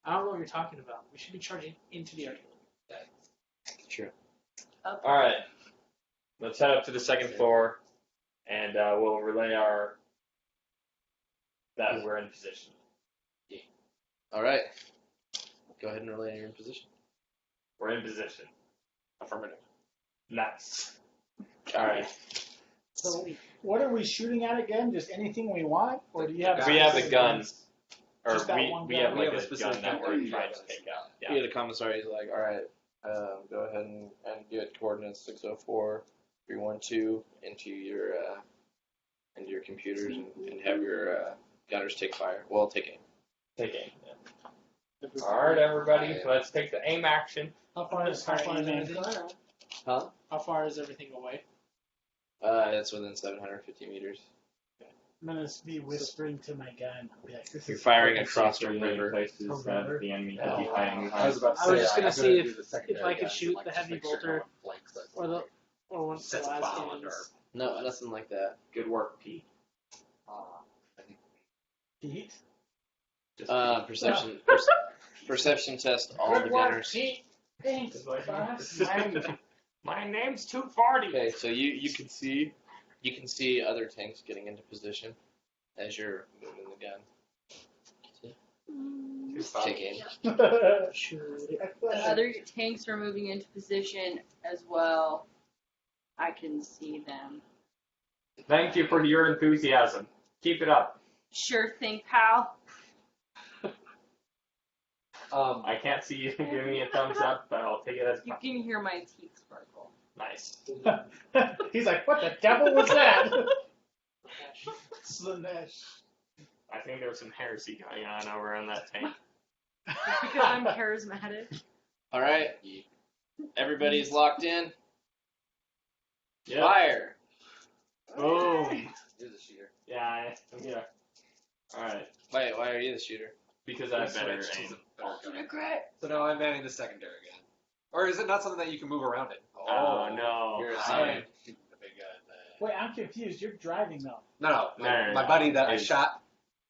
I don't know what you're talking about. We should be charging into the artillery. True. Up. All right. Let's head up to the second floor, and we'll relay that we're in position. All right. Go ahead and relay your position. We're in position. Affirmative. Nice. All right. So, what are we shooting at again? Just anything we want, or do you have? We have a specific gun. guns? Or Just that we one have gun? like We have a a specific gun that gun we're that trying we to take out. Yeah. Yeah. The commissary is like, all right, go ahead and get coordinates 604, 312 into your computers and have your gunners take fire. Well, take aim. Take aim. Yeah. All right, everybody. Let's take the aim action. How far is everything? Huh? How far is everything away? It's within 750 meters. I'm gonna be whispering to my gun. I'll be like, this You're is firing It's across the safer than river. places Oh, that river? the enemy could Oh, be hiding I behind. was about to I say, was just gonna I'm see do the secondary I could gun, shoot like, the just heavy make sure bolter no one flanks us. or one of the Sets a last bomb under games. No, nothing like that. Good work, Pete. I think Pete. Just Perception. Perception test. All the Good work, gunners. Pete. Thanks, boss. My name's 240. Okay, so you can see other tanks getting into position as you're moving the gun. Take aim. The other tanks are moving into position as well. I can see them. Thank you for your enthusiasm. Keep it up. Sure thing, pal. I can't see you giving me a thumbs up, but I'll take it as You can hear my teeth sparkle. nice. He's like, what the devil was that? Slanesh. I think there was some heresy going on over on that tank. Just because I'm charismatic. All right, everybody's locked in. Yep. Fire. Boom. you're the shooter. Yeah, I'm here. Alright. Why are you the shooter? Because I have better Switch to aim. the better gun. Regret. So now I'm manning the secondary gun. Or is it not something that you can move around it? Oh, no. You're I assigned. am shooting the big gun. Wait, I'm confused. You're driving though. No, No, my buddy that I He's- shot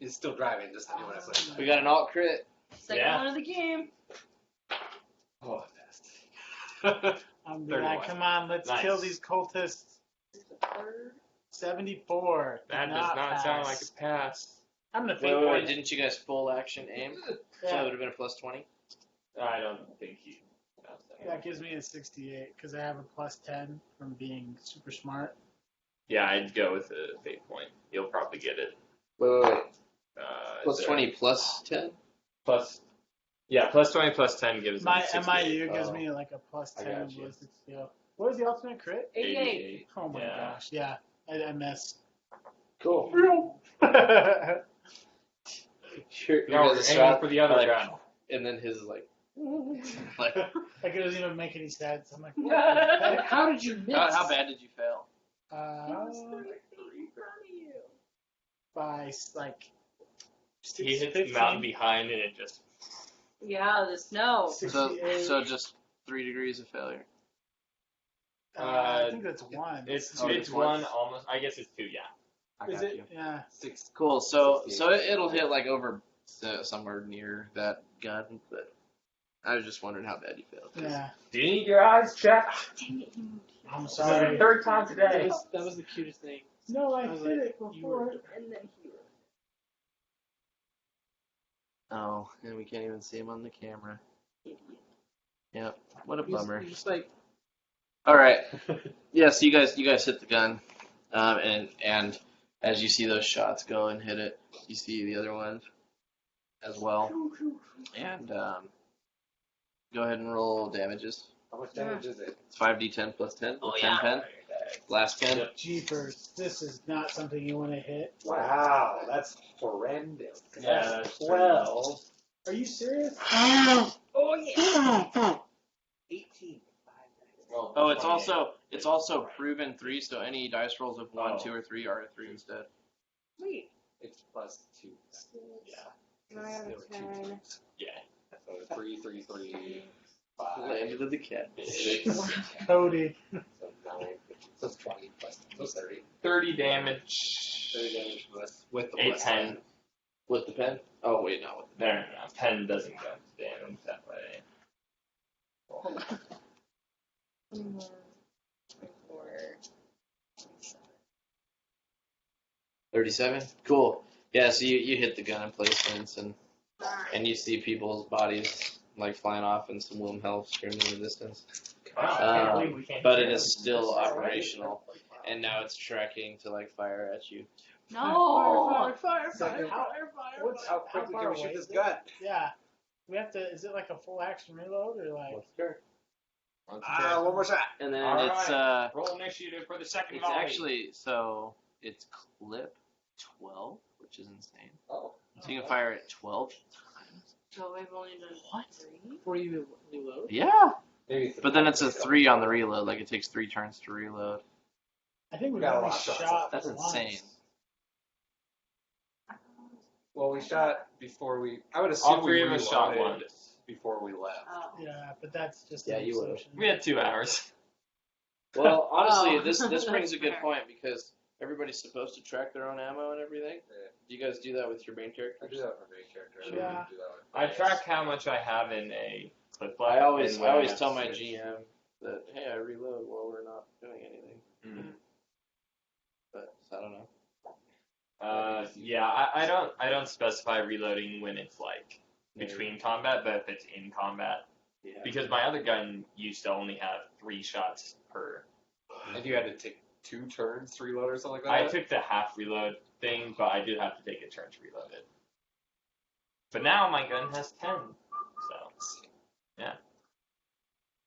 is still driving, just doing it like We got an alt crit. Second Yeah. one of the game. Oh, fast. I'm 31. like, come on, let's Nice. kill these cultists. Third. 74. That Did does not sound pass. like a pass. I'm gonna Wait, fake wait, one. wait! Didn't you guys full action aim? So it Yeah, would have been a plus 20. I don't think he. that gives me a 68 because I have a plus 10 from being super smart. Yeah, I'd go with the fate point. You'll probably get it. Wait. Plus Plus 20 plus 10? Plus. Yeah, plus 20 plus 10 gives My me 68. MIU gives Oh. me like a plus I 10 got you. ballistic skill. What was the ultimate crit? 88. Oh my Yeah. gosh, yeah, I missed. Cool. No, Your we're guys' aiming shot, for the other like, gun. and then his is like, like Like it doesn't even make any sense. I'm like, what the heck? How did you miss? how bad did you fail? By like He hits 15, the mountain behind and it just. Yeah, the snow. 68. So just 3 degrees of failure. I think that's one. It's Oh, it's it's one? one almost. I guess it's two. Yeah. I Is got it? you. Yeah. 6. Cool. So it'll hit like over somewhere near that gun, but I was just wondering how bad you failed. Yeah. Do you need your eyes checked? Dang it, he moved. I'm This is the sorry. third time That today. was the cutest thing. No, I I was did like, it before. And then he wrote. Oh, and we can't even see him on the camera. Idiot. Yep. What a He's bummer. just like, All right. Yeah. So you guys hit the gun, and as you see those shots go and hit it, you see the other ones as well. And go ahead and roll damages. How much damage is it? It's 5d10 plus 10. 10 pen. Last 10. Jeepers, this is not something you want to hit. Wow, that's horrendous. Yeah, That's that's 12. Are you serious? Oh yeah. 18. Well, Oh, it's also proven 3, so any dice rolls of 1, Oh. 2, or 3 are a 3 instead. Wait. It's plus 2. Yeah. 9 out of 10. Yeah. So 3, 3, 3, 5. Landed of the cat. Cody. So 9. So it's 20 plus. So it's 30. 30 damage. 30 damage with the A plus 10. With the pen? Oh, wait, not with the No, 10 doesn't go to damage that way. Hold on. 21, 24, 27. 37? Cool. Yeah, so you hit the gun emplacements, and you see people's bodies like flying off and some Wilhelm Hell screaming in the distance. Wow, I can't believe we can't But hear it them. is still operational, and now it's tracking to like fire at you. No. Fire, What's how quickly far can we away shoot this is it? gun? Yeah. We have to, is it like a full action reload or like? One more shot. And then All it's right. Roll initiative for the second it's volley. actually so it's clip 12, which is insane. Oh. So you can fire it 12 times. So I've only done What? 3. before you reload. Yeah. Maybe But then it's a 3 on the reload, like it takes 3 turns to reload. I think we got a only lot of shots shot. That's once. insane. Well, we shot before we. I would assume All three we of us shot reloaded once. before we left. Oh. Yeah, but that's just Yeah, an you would've. assumption. We had 2 hours. Well, honestly, Oh. this brings a good Fair. point because everybody's supposed to track their own ammo and everything. Yeah. Do you guys do that with your main I characters? do that with my main character. I don't Yeah. do that with I my- track how much I have in a clip I always and when have tell to my switch. GM that hey, I reload while we're not doing anything. Mm. But I don't know. Yeah, I don't specify reloading when it's like between combat, but if it's in combat, Yeah. because my other gun used to only have 3 shots per. And you had to take 2 turns to reload or something like I that? took the half reload thing, but I did have to take a turn to reload it. But now my gun has 10, so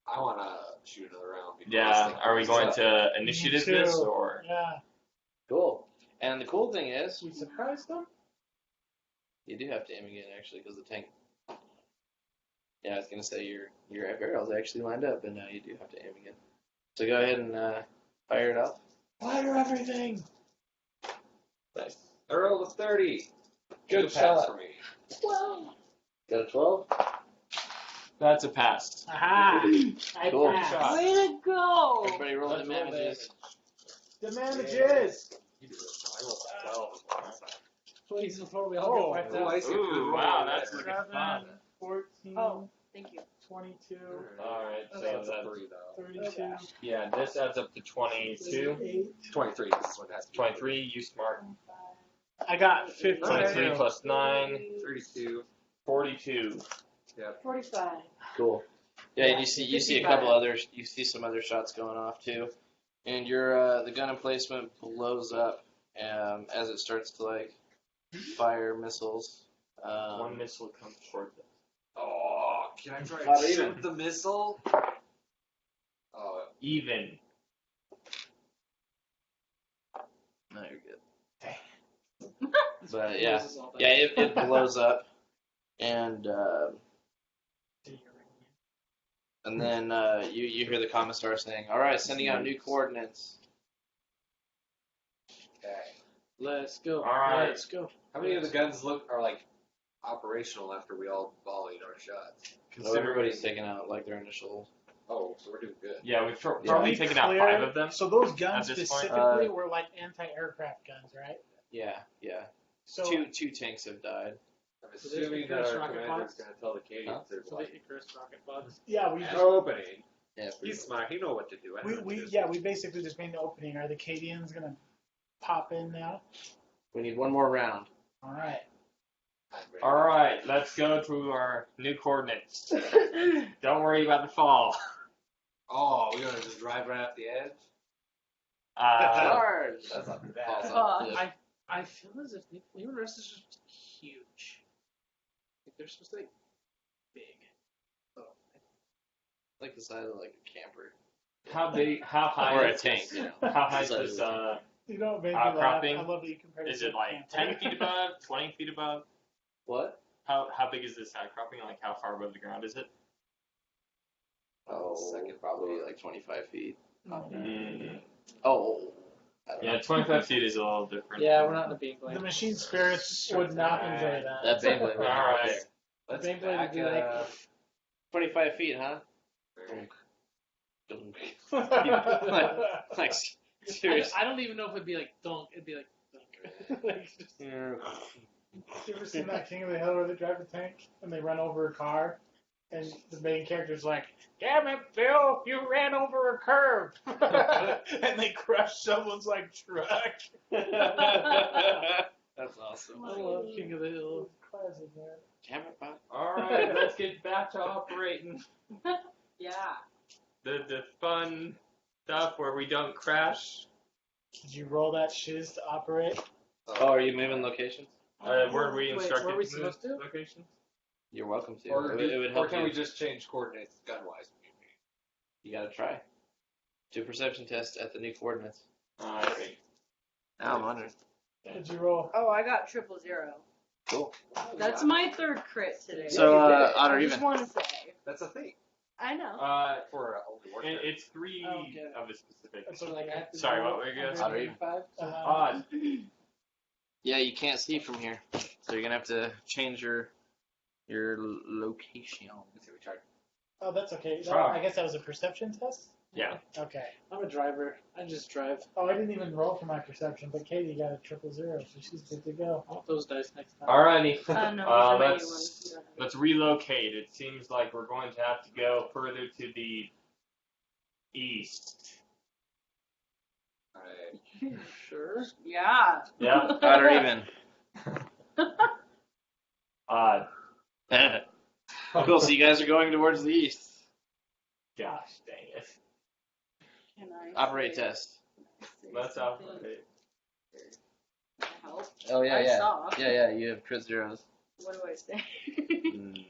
I want to shoot another round. before this yeah. thing Are we blows going up. to initiative Me this too. or? Yeah. Cool. And the cool thing is, We surprised them? you do have to aim again actually because the tank. Yeah, I was gonna say your barrels actually lined up, and now you do have to aim again. So go ahead and fire it off. Fire everything! Nice. I rolled a 30. Good pass shot. for me. Got a 12. That's a pass. Aha! I Cool. passed. Way to go! Everybody roll the damages. The damages! You do this. I rolled a 12 last time. Please, before we all get wiped Oh, I out. see a good Ooh, roll. wow, that's Right. looking fun. 7, 14, Oh, thank you. 22, Alright, So so that's a that's 3 though. 32, yeah. This adds up to 22. 38. 23. This is what it has to be. 23. You smart. I got 15. 23 plus 9. 32. 42. 45. Cool. Yeah, and you see a couple others. You see some other shots going off too, and your the gun emplacement blows up as it starts to like fire missiles. One missile comes towards us. Oh, can I try Not and even. shoot the missile? Oh, Even. No, you're good. But yeah, it blows up, and then you hear the commissar saying, "All right, sending out new coordinates." okay. Let's go. All right. Let's go. How many of the guns are like operational after we all volleyed our shots? So everybody's taking out like their initial. Oh, so we're doing good. Yeah, we've To probably be taken out clear, 5 of them. So those guns at this point. specifically were like anti-aircraft guns, right? Yeah. So Two tanks have died. I'm So there's assuming that Icarus our rocket commander's pods? going to tell the Canadians there's So like the Icarus rocket pods. yeah, we an just opening. Yeah. He's smart. He know what to do. I know what to do. we basically just made the opening. Are the Cadians gonna pop in now? We need one more round. All right. Alright, let's go to our new coordinates. Don't worry about the fall. Oh, we're going to just drive right off the edge? Charge. That's not too bad. Oh. I feel as if human race is just huge. Like they're supposed to be big. Oh, Like the size of like a camper. How high Or a is tank, this? you know. How high is Size this, of a You know what made me Outcropping? laugh? I love that you compared it is to it a like camper. 10 feet above, 20 feet above? What? How big is this outcropping? Like how far above the ground is it? Oh, Second probably floor. like 25 feet. Mm. Oh. I don't Yeah, know. 25 feet is a little different. yeah, we're not in a being The blank. machine spirits would not enjoy that. That Beyblade. would All right. Let's Beyblade back would be it like- up. 25 feet, huh? Like, seriously. I don't even know if it'd be like dunk. It'd be like dunk. Like, just- Yeah. you ever seen that King of the Hill where they drive a tank and they run over a car? And the main character's like, "Damn it, Phil, you ran over a curb." And they crush someone's like truck. That's awesome. I love King of the Hill. Classic, man. Damn it, Bob. Alright, let's get back to operating. Yeah. The fun stuff where we don't crash. Did you roll that shiz to operate? Oh, are you moving locations? Were we Wait, instructed were we to move supposed to? locations? You're welcome to. Or, it would help can you. we just change coordinates gun-wise? You gotta try. Do a perception test at the new coordinates. Alright. Now I'm wondering. Did you roll? Oh, I got 000. Cool. That's my 3rd crit today. So, odd or I just even? want to say. That's a thing. I know. For only one. It's 3 Oh, okay. of a specific. So like I have to Sorry, roll what were you gonna say? 185? Odd. Yeah, you can't see from here, so you're gonna have to change your location. Let's see, we tried. Oh, that's okay. Try. I guess that was a perception test? Yeah. Okay. I'm a driver. I just drive. Oh, I didn't even roll for my perception, but Katie got a 000, so she's good to go. I want those dice next time. Alrighty. No, Let's relocate. It seems like we're going to have to go further to the east. Alright. Sure. Yeah. Yeah. Odd or even. Odd. Cool. So you guys are going towards the east. Gosh dang it. Can I Operate say- test. say Let's something? operate. Help. Oh yeah, I yeah. saw. Yeah. You have crit zeros. What do I say?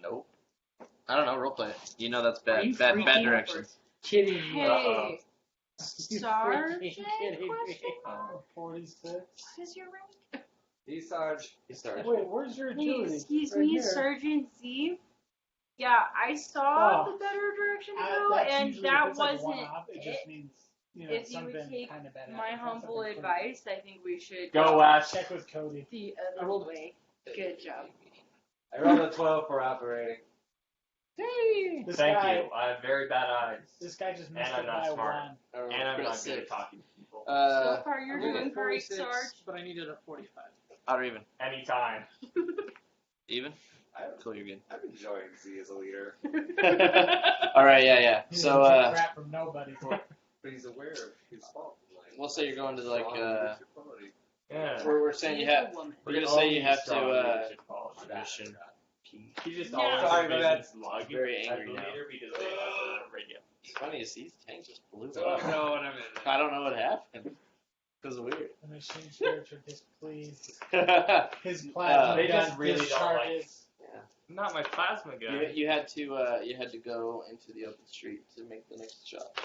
Nope. I don't know. Roleplay it. You know that's Are bad. you Bad freaking direction. Kidding me. Hey, You Sergeant? freaking kidding me. Question? 46. What is your rank? He's Sarge. Wait, where's your Hey, agility? excuse Right me, here. Sergeant Z. Yeah, I saw Oh. the better direction to I- go, that's and usually that if it's like a wasn't one-off, it just means, you know, If you would something take kind of bad my happens. humble Something advice, I think we should Go West. Check with Cody. the I other rolled- way. Good job. I rolled a 12 for operating. Hey! This Thank guy, you. I have very bad eyes. This guy just missed And I'm it not by smart. one. And I'm Crit not good at six. talking to people. So far, you're I'm gonna doing get great, 46, Sarge. but I needed a 45. Odd or even. Anytime. Even. I'm, Cool. You're good. I'm enjoying Z as a leader, All right. Yeah. He So doesn't take crap from nobody. but he's aware of his fault. Like, we'll say you're going to like. strong leadership quality. Yeah. We're saying you She's a have. woman. We're gonna say you have Strong to. leadership qualities. Mission. He just Yeah. always Sorry, my bad. envisions Lug Very as angry the now. leader because they have a radio. It's funny is these tanks just blew So up. I know what I'm in. I don't know what happened. It was weird. The machine character displeased. you, His plasma They gun just really don't like- discharges. Not my plasma gun. you had to go into the open street to make the next shot.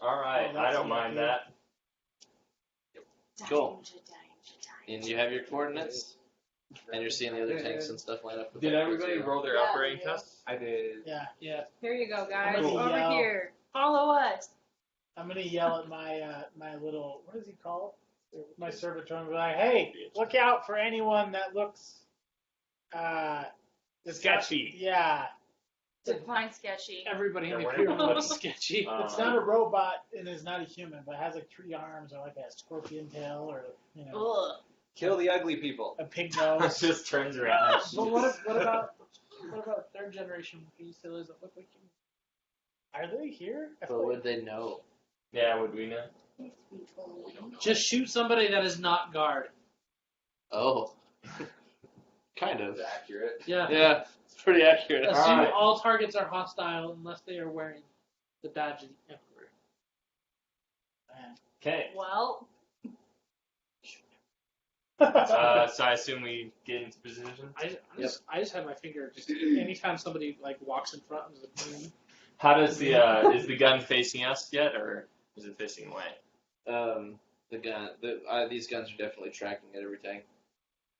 Alright, Oh, I that's don't mind lucky. that. Cool. Danger. And you have your coordinates, and you're seeing the other tanks and stuff line up. with Did that everybody zero. roll their Yeah, operating yeah. tests? I did. Yeah. Here you go, guys. I'm gonna Over yell. here. Follow us. I'm gonna yell at my my little, what is he called? My servitor and be like, hey, look out for anyone that looks Sketchy. Yeah. Define sketchy. Everybody in Yeah, the whatever. Imperium looks sketchy. It's not a robot and is not a human, but has like 3 arms or like a scorpion tail or, you know, Ugh. Kill the ugly people. a pig It nose. just turns around. But what about third generation sailors that look like you? Are they here? I But feel would they know? Yeah, would we know? Just shoot somebody that is not guard. Oh, kind of. It's accurate. Yeah. Yeah, it's pretty accurate. Assume Alright. all targets are hostile unless they are wearing the badge of the Emperor. Okay. Well, So I assume we get into position. I just have my finger. Just anytime somebody like walks in front of the boom. How does the is the gun facing us yet, or is it facing away? The gun. These guns are definitely tracking at every tank.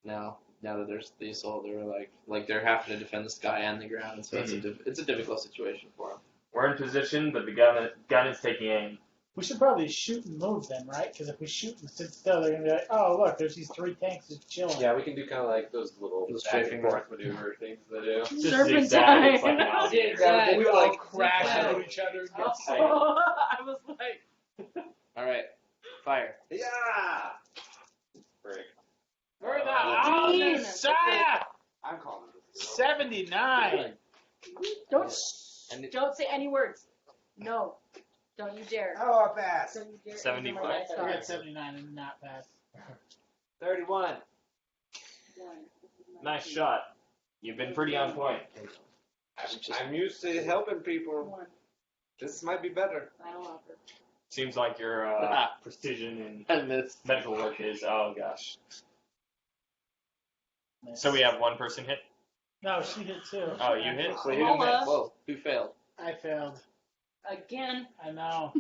Now that there's the assault, they're like they're having to defend the sky and the ground, so it's a difficult situation for them. We're in position, but the gun is taking aim. we should probably shoot and move them, right? Because if we shoot and sit still, they're going to be like, oh, look, there's these 3 tanks just chilling. Yeah, we can do kind of like those little Those back and strafing forth maneuver things they do. Just Serpentine. zigzag, it's like an alligator. Zigzag. We We all like crash zigzag. into each other and get Oh. sick. I was like, All right, fire. Yeah! Break. Where the Oh, hell Dean. is Messiah? I'm calling it. 79. don't say any words. No. Don't you dare. How up fast? Don't you dare. 75. enter my I dice got 79 and not pass. 31. Nice shot. You've been pretty on point. I'm used to helping people. One. This might be better. Final offer. Seems like your precision And this. and medical work is. Oh gosh. Miss. So we have one person hit. No, she hit 2. Oh, you hit. Wait, who Hola. missed? Whoa, who failed? I failed. Again. I know.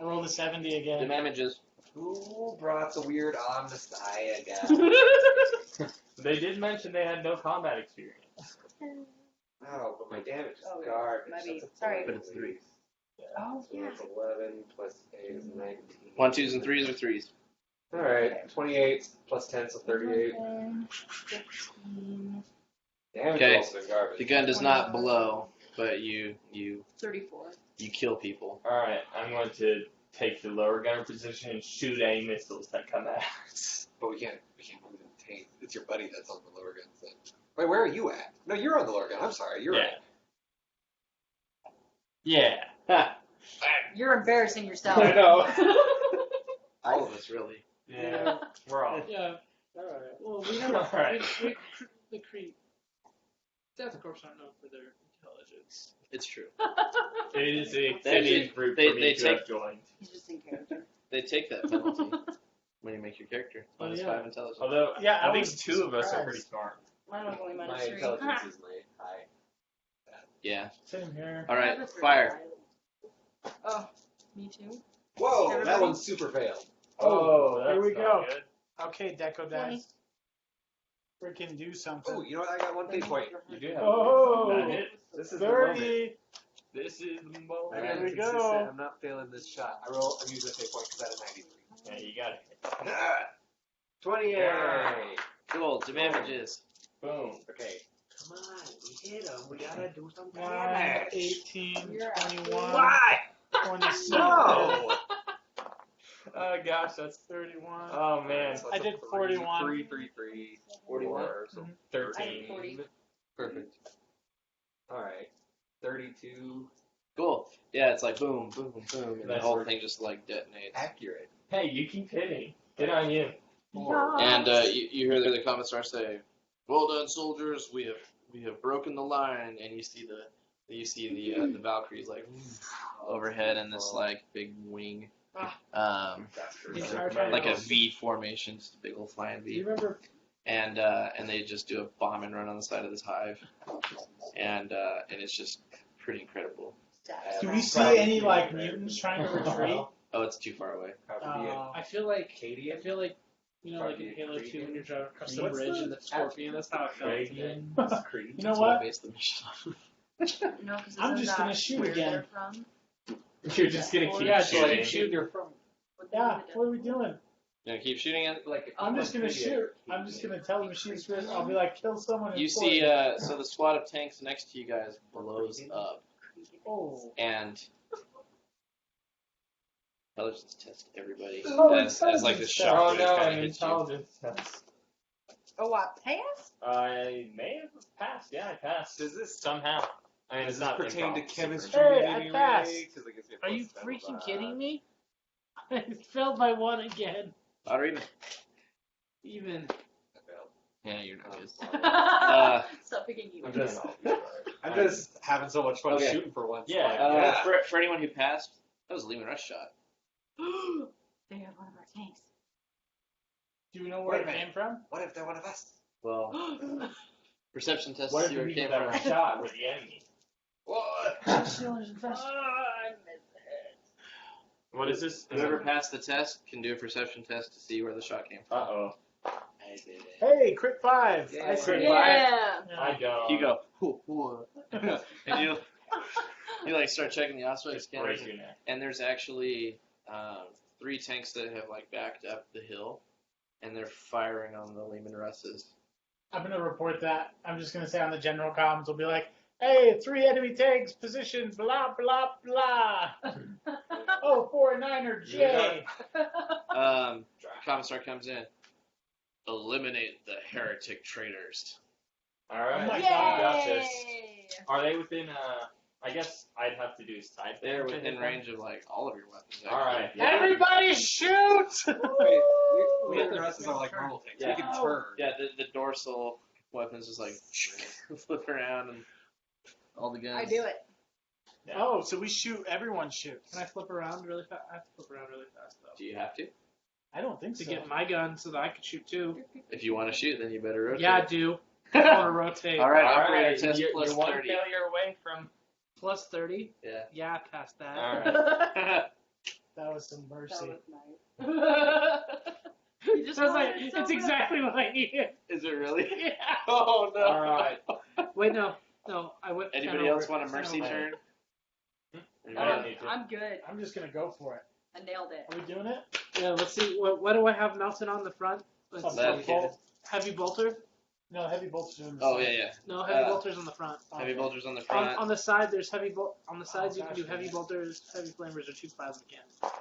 I rolled a 70 The again. damages. Who brought the weird on Messiah guy? They did mention they had no combat experience. Oh, but my damage is Oh, yeah. garbage. Might be- That's a sorry. But it's 3. Oh, So yeah. that's 11 plus 8 is 19. 1, 2s, and 3s or 3s? Alright, 28 plus 10, so 38. 15, Damage Okay. rolls have been garbage. The gun does not blow, but you 34. kill people. Alright, I'm going to take the lower gunner position and shoot any missiles that come at us. But we can't move the tank. It's your buddy that's on the lower guns then. Wait, where are you at? No, you're on the lower gun. I'm sorry, you're Yeah. right. Yeah. Ha! You're embarrassing yourself. I know. All of us, really. Yeah. We're all. Yeah. Alright. Well, we have Alright. the Cree. Death Corps aren't known for their intelligence. It's true. It is a They- exciting group they- for me they to take- have joined. He's just in character. They take that penalty when you make your character. Oh, Minus yeah. 5 intelligence. Although, Yeah, I I think was 2 of us are surprised. pretty smart. Mine was only My minus 3. intelligence is my high. Yeah. Same here. All right. That's Fire. Oh, me too. Whoa, that Everybody? one's super failed. Oh, that's here we not go. good. Okay, Deco 20. dice. Freaking do something. Oh, you know what? I got 1 fate point. You do have Oh, that hit. This is the moment. 30. This is the moment. I Here got we consistent. go. I'm not failing this shot. I'm using a fate point because I had a 93. Yeah, you got it. 28. Cool. Damages. Boom. Okay. Come on, we hit him. We gotta do some 9, damage. 18, You're 21, Why? 27. No. Oh gosh, that's 31. Oh man. So I that's a did 41. 3, 3, 3, 41? 4, so Mhm. 13. I did 40. Perfect. Alright. 32. Cool. Yeah, it's like boom, boom, boom, and the Nice whole work. thing just like detonates. Accurate. Hey, you keep hitting. Good on you. And you hear the commissar say, "Well done, soldiers. We have broken the line." And you see the Valkyries like overhead in this like big wing, like a V formation, just a big old flying Do you V. remember? And they just do a bomb and run on the side of this hive, and it's just pretty incredible. Do we see any like mutants trying to retreat? Oh, it's too far away. Probably I feel like Acadian. you know, like in Halo 2 when you're driving across the What's bridge the- and the scorpion. That's how I felt. Reagan. Creed. You know That's what I what? based the mission on. No, because I'm just gonna shoot where again. they're from. You're just gonna keep Yeah, just shooting. keep shooting. You're from. Yeah, what are we doing? You know, keep shooting it. Like, I'm just gonna shoot. I'm just gonna tell the machine spirit. I'll be like, kill someone. You and see, force it. so the squad of tanks next to you guys blows up, Oh. and intelligence test everybody Oh, as like the intelligence shock Oh wave no, kind an of hits you. intelligence test. Oh, I passed? I may have passed. Yeah, I passed. does this somehow? I mean, does it's this not pertain to improv, chemistry Hey, in I any passed. way? 'Cause it gives me a Are you plus freaking level, kidding me? I failed by 1 again. Odd or even? Even. I failed. Yeah, you're not good. Stop picking you. I'm just having so much fun Okay. shooting for once. Yeah. Like, yeah. For anyone who passed, that was a Lehman Rush shot. They have one of our tanks. Do you know where Wait a it minute. came from? What if they're one of us? Well, perception test What to if see the where it people came that were from. shot were the enemy? What? I missed the head. What is this? Whoever passed the test can do a perception test to see where the shot came Uh from. oh. I did it. Hey, crit 5. Yeah. I see. Yeah. I don't. You go, and you like start checking the oscillator Just scanners, break your neck. and there's actually 3 tanks that have like backed up the hill, and they're firing on the Lehman Russes. I'm gonna report that. I'm just gonna say on the general comms, we'll be like, hey, 3 enemy tanks, position, blah, blah, blah. Oh, 4 and 9 are J. Commissar comes in. Eliminate the heretic traitors. All right. Oh my you God. got this. Are they within? I guess I'd have to do side. They're to within hit them. range of like all of your weapons. All right. actually. Everybody shoot! Wait, we have have the dresses are like normal tanks. Yeah. We can turn. Yeah, the dorsal weapons just like flip around and all the guns. I do it. Oh, so we shoot, everyone shoots. Can I flip around really fast? I have to flip around really fast though. Do you have to? I don't think To so. get my gun so that I can shoot too. If you want to shoot, then you better rotate. Yeah, I do. I want to rotate. All right, All operator right. test You're plus one 30. failure away from. Plus 30. Yeah. Yeah, I passed that. All right. That was some That mercy. was nice. You just Sounds wanted like it so it's bad. exactly what I needed. Is it really? Yeah. Oh no. All right. Wait, no. No, I went. Anybody else want a mercy turn? I don't need to. I'm good. I'm just gonna go for it. I nailed it. Are we doing it? Yeah, let's see. What do I have mounted on the front? Let's Left. see. Heavy bolter? No, heavy bolts doing the Oh side. yeah. No, heavy bolters on the front. Heavy bolters on the On, front. on the side, there's heavy on the sides. You can gosh, do heavy man. bolters, heavy flamers, or 2 plasma cannons.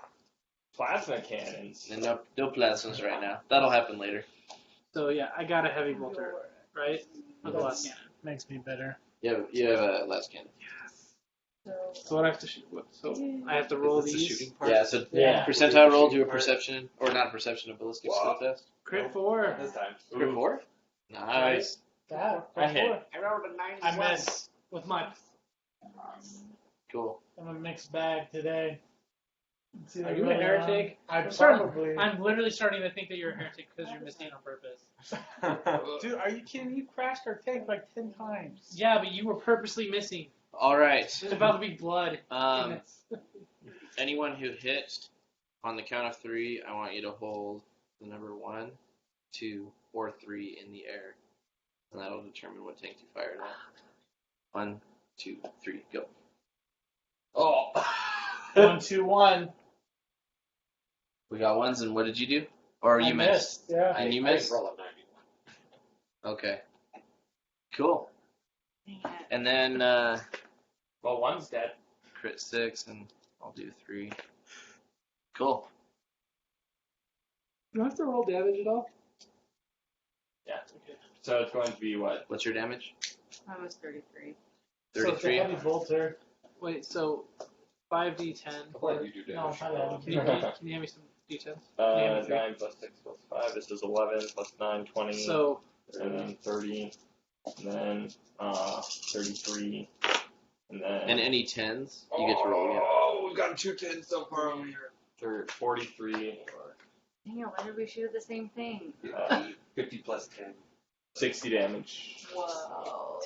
Plasma cannons. And no plasmas right now. That'll happen later. So yeah, I got a heavy bolter, right? On the last That's- cannon. Makes me better. You have a last cannon. So what I have to shoot? So I have to roll Is this the these. shooting part? Yeah. So Yeah. percentile roll. Do a perception or not a perception, a ballistic skill test. Crit 4. This time. Crit 4. Nice. That. I hit. I rolled a 9. I miss. With my. Cool. I'm a mixed bag today. It's either Are you a really heretic? I I'm starting- probably. I'm literally starting to think that you're a heretic because you're missing on purpose. Dude, are you kidding? You crashed our tank like 10 times. Yeah, but you were purposely missing. All right. There's about to be blood. Anyone who hit on the count of 3, I want you to hold the number 1, 2, or 3 in the air, and that'll determine what tank you fire at. 1, 2, 3, go. Oh. 1, 2, 1. We got ones, and what did you do? Or you I missed? Yeah. And you I missed? didn't roll a 91. Okay. Cool. And then Well, one's dead. crit 6, and I'll do 3. Cool. Do I have to roll damage at all? Yeah. So it's going to be what? What's your damage? I was 33. So it's a 33. heavy bolter. Wait, so 5d10. I'll let you do No, damage. not heavy. Can you hand me some d10s? 9 plus 6 plus 5. This is 11 plus 9, 20. So And then 30. And then 33. And then. And any 10s, you get to roll again. Oh, we've got 2 10s so far over here. 43. Dang it, why did we shoot the same thing? 50 plus 10. 60 damage. Whoa.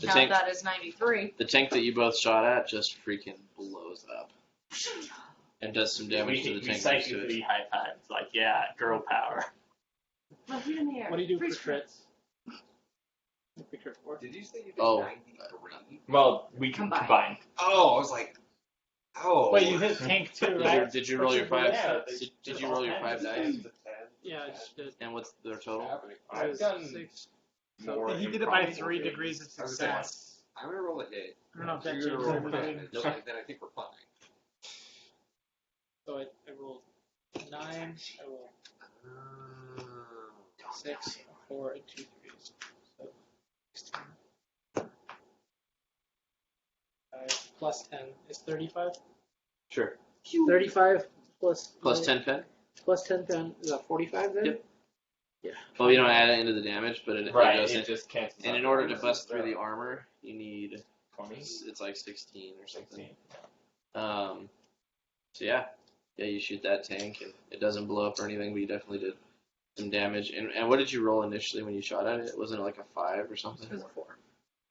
The Count tank, that as 93. the tank that you both shot at just freaking blows up. And does some damage to the tank next to psychically it. high fives. Like, yeah, girl power. Well, get in the air. what do you do Freeze for crits? What do you crit for? Did you say you did Oh. 93? Well, we can Combined. combine. Oh, I was like, oh. Wait, you hit tank too, right? Did you roll your 5? Yeah, Did you roll your 5 dice? Yeah, I just did. And what's their total? I've was done 6. more. He did it improbable by 3 things. degrees of I was gonna- success. I'm going to roll a hit. I don't know if that You're changes going to roll everything. damage. Then I think we're fine. So I rolled 9. I rolled 6, 4, and 2 3s. So 16. 5 plus 10 is 35. Sure. 35 plus Plus 10 pen? plus 10 pen is that 45 then? Yep. Well, you don't add it into the damage, but it Right, goes in. it just cancels And out. in order to bust through the armor, you need 20, it's like 16 or something. 16. So yeah, you shoot that tank, and it doesn't blow up or anything, but you definitely did some damage. And what did you roll initially when you shot at it? Wasn't it like a 5 or something? It was a 4.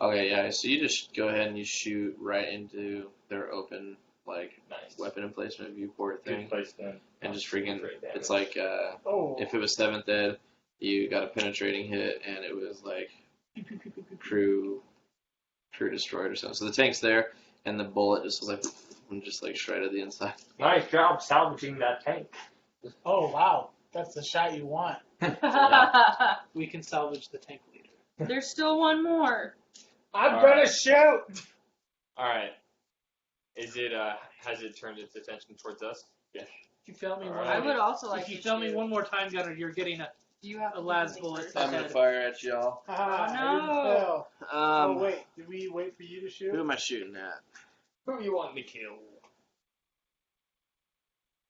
Okay, yeah. So you just go ahead and you shoot right into their open like Nice. weapon emplacement viewport Good thing, placement. and just freaking. Great damage. It's like Oh. if it was 7th ed, you got a penetrating hit, and it was like crew destroyed or something. So the tank's there, and the bullet just was like shredded the inside. Nice job salvaging that tank. Oh, wow. That's the shot you want. We can salvage the tank leader. There's still one more. I'm All gonna right. shoot! All right. Is it? Has it turned its attention towards us? Yes. If you fail me All one right. I would also like if you to fail me shoot. one more time, Gunner, you're getting a Do you have a lad's anything bullet. first? I'm gonna fire at y'all. Haha, no. I didn't fail. Oh, Um, wait. Did we wait for you to shoot? who am I shooting at? Who you want me to kill?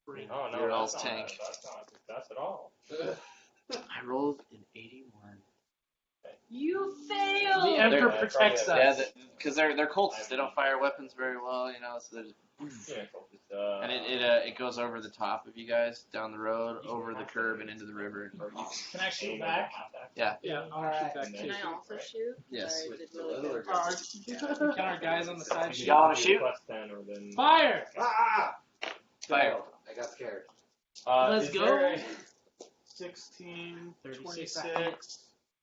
Oh no, Your that's all's not, tank. That's not a success at all. I rolled an 81. You The failed. Emperor Yeah, protects probably us. Yeah, because they're cultists. They don't fire weapons very well, you know. So Yeah, just, and it goes over the top of you guys down the road, over the curb, and into the river. Can I shoot back? Yeah. Alright. Can I also shoot? Yes. I did really good. Can our guys on the side shoot? Y'all wanna shoot? Plus 10 or then. Fire! Ah! Fire. I got scared. Let's is go. there a- 16, 26. 26.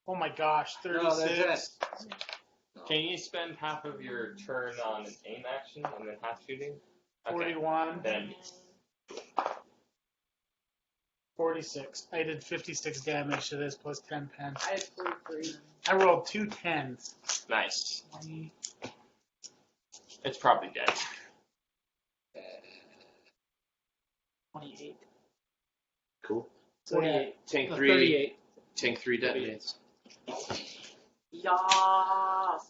Oh my gosh, No, that's 36. Can you spend half of your turn on an aim action and then half shooting? Okay. 41, Then 46. I did 56 damage to this plus 10 pen. I had 43. I rolled 2 10s. nice. It's probably dead. 28. Cool. So yeah, 48. Tank No, 3. 38. Tank 3 detonates. Yas.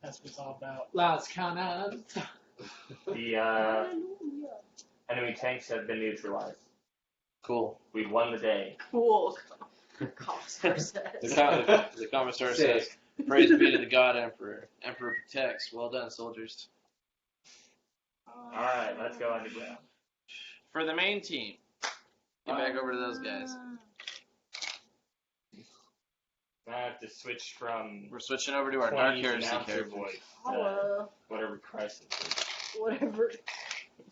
that's what it's all about. Last count on. The enemy tanks have been neutralized. Cool. We've won the day. Cool. Commissar says. The commissar says, "Praise be to the God Emperor. Emperor protects. Well done, soldiers." Alright, let's go underground. For the main team, get back over to those guys. Now I have to switch from We're switching over to our Dark 20 Heresy announcer character. voice to Hello. whatever Crisis is. Whatever.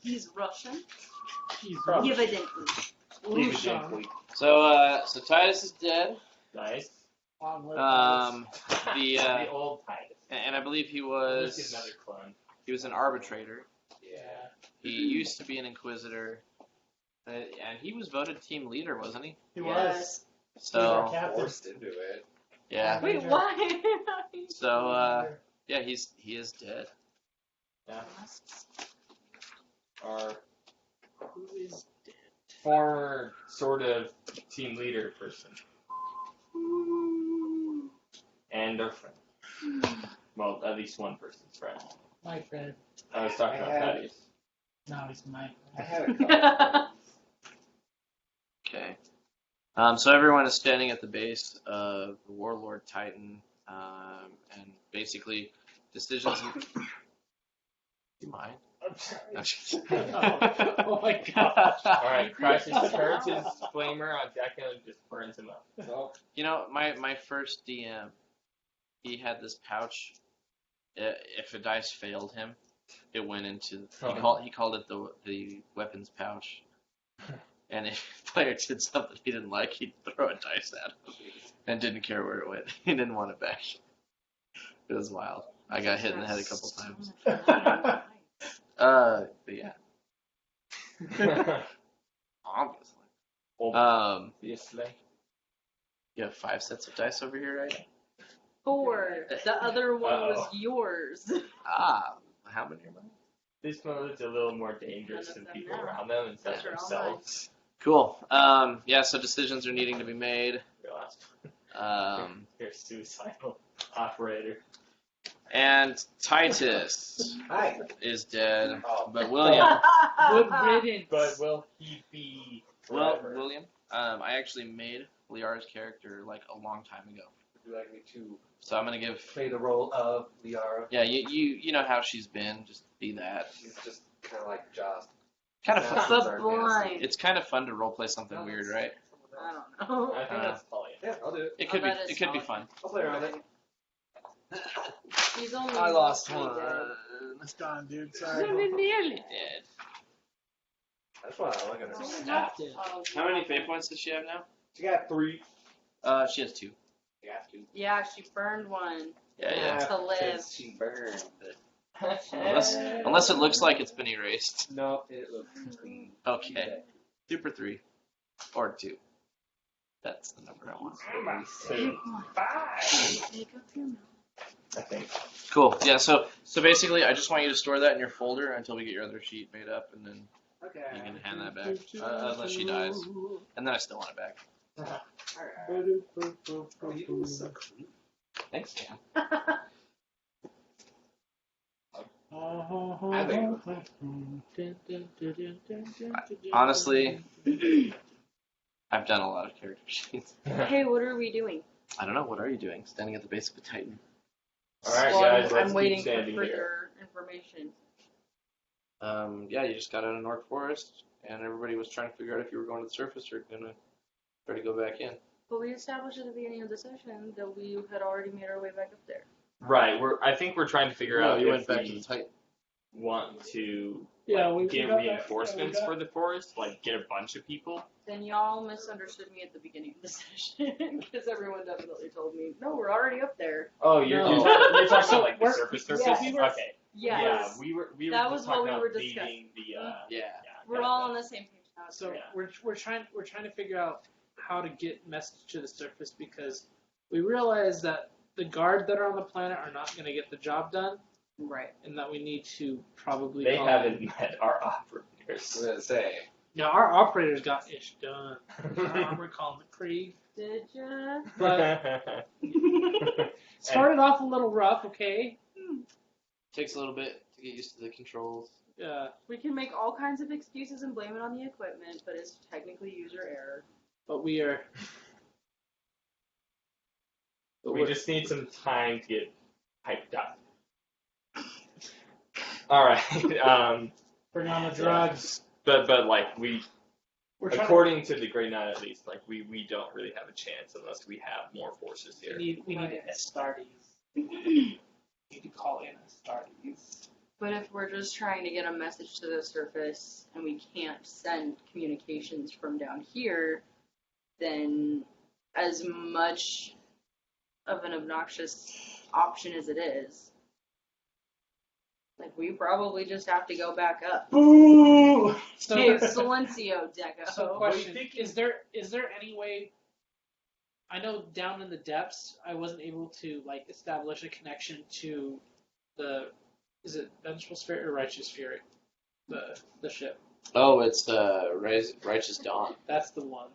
He's Russian. Probably. Evidently. Evidently. So Titus is dead. Nice. Long live The old Titus. and I believe he Let's get was another clone. an arbitrator. Yeah. He used to be an inquisitor, and he was voted team leader, wasn't he? He Yes. was. He was our So captain. Forced into it. yeah. Wait, why? So yeah, he is dead. Yeah. Our Who is dead? former sort of team leader person. And our friend. Well, at least one person's friend. My friend. I was talking about Thaddeus. No, he's my I friend. had a couple. Okay. So everyone is standing at the base of the Warlord Titan, and basically decisions. Do you mind? I'm sorry. No, Oh my gosh. Alright, Crisis turns his flamer on Deco and just burns him up. So, You know, my first DM, he had this pouch. If a dice failed him, it went into. He called it the weapons pouch. And if a player did something he didn't like, he'd throw a dice at him and didn't care where it went. He didn't want it back. It was wild. I got hit in the head a couple times. But yeah, obviously. Obviously. You have 5 sets of dice over here, right? 4. The other one was Uh-oh. yours. Ah, how many are mine? This mode's a little more dangerous None of than them people now. around them instead of Those are all themselves. Cool. Yeah, so decisions are needing to be made. Your last You're suicidal operator. And Titus hi. is dead, Oh. but William. Good riddance. But will he be Well, forever? William, I actually made Liara's character like a long time ago. Would you like me to So I'm gonna give. play the role of Liara? Yeah, you know how she's been. Just be that. She's just kind of like Joss. Kind of fun. But blind. It's kind of fun to roleplay something weird, right? I don't know. I think that's Talia. Yeah, I'll do it. It could be. that is It could be fine. fun. I'll play around it. He's only I lost mostly one. dead. It's gone, dude. I'm Sorry. nearly dead. That's why I look at her. Captain. Oh, How many fate points does she have now? She got 3. She has 2. You have to. Yeah, she burned one. Yeah. To live. Because she burned. But Unless it looks like it's been erased. no, it looks clean. Okay. 2 for 3. Or 2. That's the number I want. Two. Make up your mind. I think. Cool. Yeah, so basically I just want you to store that in your folder until we get your other sheet made up, and then Okay. you can hand that back. Unless she dies. And then I still want it back. Oh, you were so clean. Thanks, Cam. I think Honestly, I've done a lot of character sheets. Hey, what are we doing? I don't know, what are you doing? Standing at the base of a Titan. Alright, Well, guys, let's I'm waiting keep for standing here. your information. Yeah, you just got out of North Forest, and everybody was trying to figure out if you were going to the surface or gonna try to go back in. But we established at the beginning of the session that we had already made our way back up there. Right, I think we're trying to figure out you if went back we, to the Titan. want to Yeah, we get got that- reinforcements yeah, we for the forest, like get a bunch of people. Then y'all misunderstood me at the beginning of the session because everyone definitely told me, no, we're already up there. Oh, you're No. you're talking So about like the we're- surface. yes. we were- Okay. Yes. Yeah, we were That just was what talking we about were leaving discussing. the. Yeah. We're all on the same page now. It's So great. we're trying to figure out how to get message to the surface because we realize that the guard that are on the planet are not going to get the job done, Right. and that we need to probably. They call haven't them. met our I operators. was gonna say. Yeah, our operators got ish done. We're calling it Krieg. Did ya? But started off a little rough, okay? Takes a little bit to get used to the controls. We can make all kinds of excuses and blame it on the equipment, but it's technically user error. But we are. We just need some time to get hyped up. All right. Bring on the drugs. But like we, We're trying according to the Grey Knight at least, like we don't really have a chance unless we have more forces here. We need Astartes. We need to call in Astartes. But if we're just trying to get a message to the surface and we can't send communications from down here, then as much of an obnoxious option as it is, like we probably just have to go back up. Boo! Hey, Silencio, Deco. So, question: Is there any way? I know down in the depths, I wasn't able to like establish a connection to the. Is it Vengeful Spirit or Righteous Fury? The ship. Oh, it's Righteous Dawn. That's the one.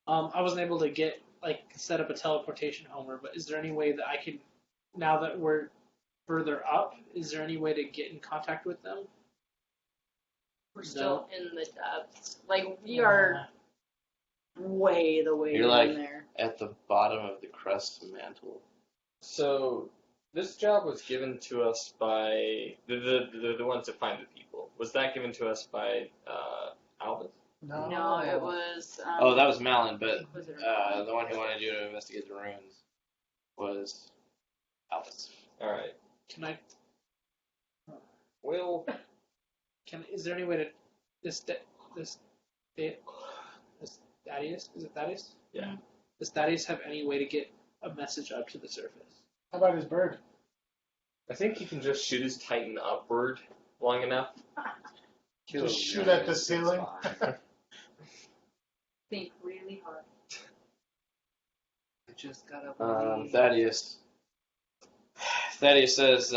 I wasn't able to set up a teleportation homer, but is there any way that I can, now that we're further up, is there any way to get in contact with them? We're still in the depths. Like, we are way the way You're down like there. at the bottom of the crust mantle. So this job was given to us by the ones that find the people. Was that given to us by Alvis? No, it was. Oh, that was Malin, but Inquisitor. the one who wanted you to investigate the ruins was Alvis. All right. Can I? Well, Is there any way to this Thaddeus? Is it Thaddeus? Yeah. Does Thaddeus have any way to get a message up to the surface? How about his bird? I think he can just shoot his Titan upward long enough. Just shoot at the ceiling. Think really hard. I just gotta Thaddeus says,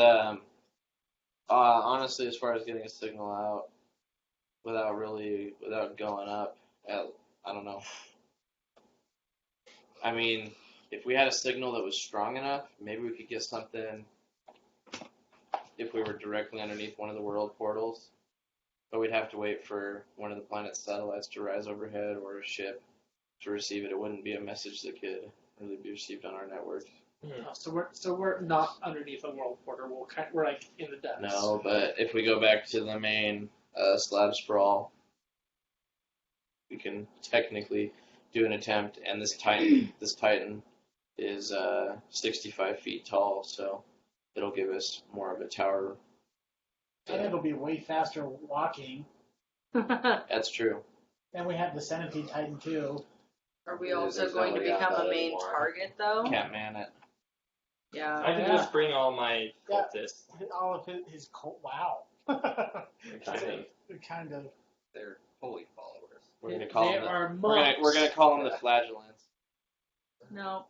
honestly, as far as getting a signal out without going up, I don't know. I mean, if we had a signal that was strong enough, maybe we could get something if we were directly underneath one of the world portals. But we'd have to wait for one of the planet's satellites to rise overhead or a ship to receive it. It wouldn't be a message that could really be received on our network. So we're not underneath a world portal. We're like in the depths. No, but if we go back to the main slab sprawl, we can technically do an attempt. And this Titan is 65 feet tall, so it'll give us more of a tower. And it'll be way faster walking. That's true. And we have the Centipede Titan too. Are we There's also no going to way out become that a main anymore. target, though? Can't man it. Yeah. I can just bring all my cultists. All of his cult. Wow. Kind of. They're holy followers. We're gonna call They them. are We're monks. gonna call them the Flagellants. No.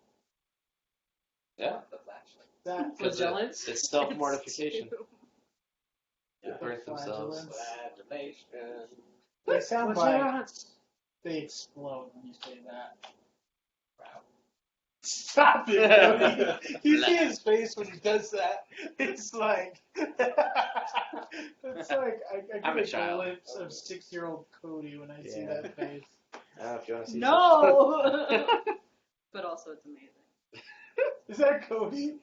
Yeah. The flashlight. That, Flagellants? It's self-mortification. Yeah. They burnt themselves. Flagellation. they sound like Flagellants. they explode when you say that. Wow. Stop it! Cody. You see his face when he does that. It's like it's like I I'm get a child. glimpse of 6-year-old Cody when I see Yeah. that face. If you wanna see No! But also, it's amazing. Is that Cody?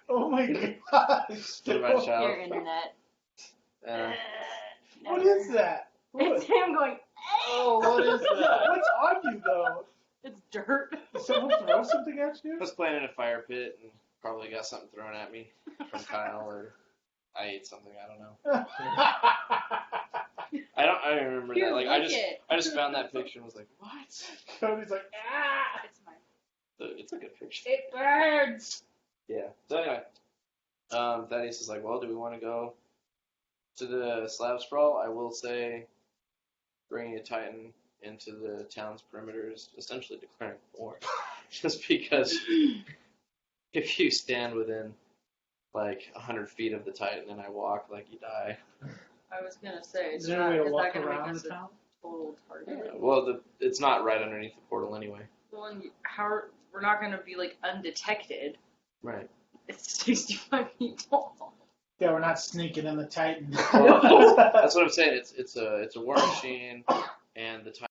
Oh my gosh! What about child? Your internet. What is that? It's him going, Oh, what is that? What's on you though? it's dirt. Did someone throw something at I you? was playing in a fire pit and probably got something thrown at me from Kyle or I ate something. I don't know. I don't remember Here, that. Like lick it. I just found that picture and was like, what? Cody's like, ah! It's mine. It's a good picture. It burns. Yeah. So anyway, Thaddeus is like, well, do we want to go to the slab sprawl? I will say, bringing a Titan into the town's perimeter is essentially declaring war, just because if you stand within like 100 feet of the Titan and I walk, like you die. I was gonna say, Is is there a way to that walk gonna make around us the a town? total target? Well, it's not right underneath the portal anyway. Well, and we're not gonna be like undetected. Right. It's 65 feet tall. Yeah, we're not sneaking in the Titan. Well, that's what I'm saying. It's a war machine, and the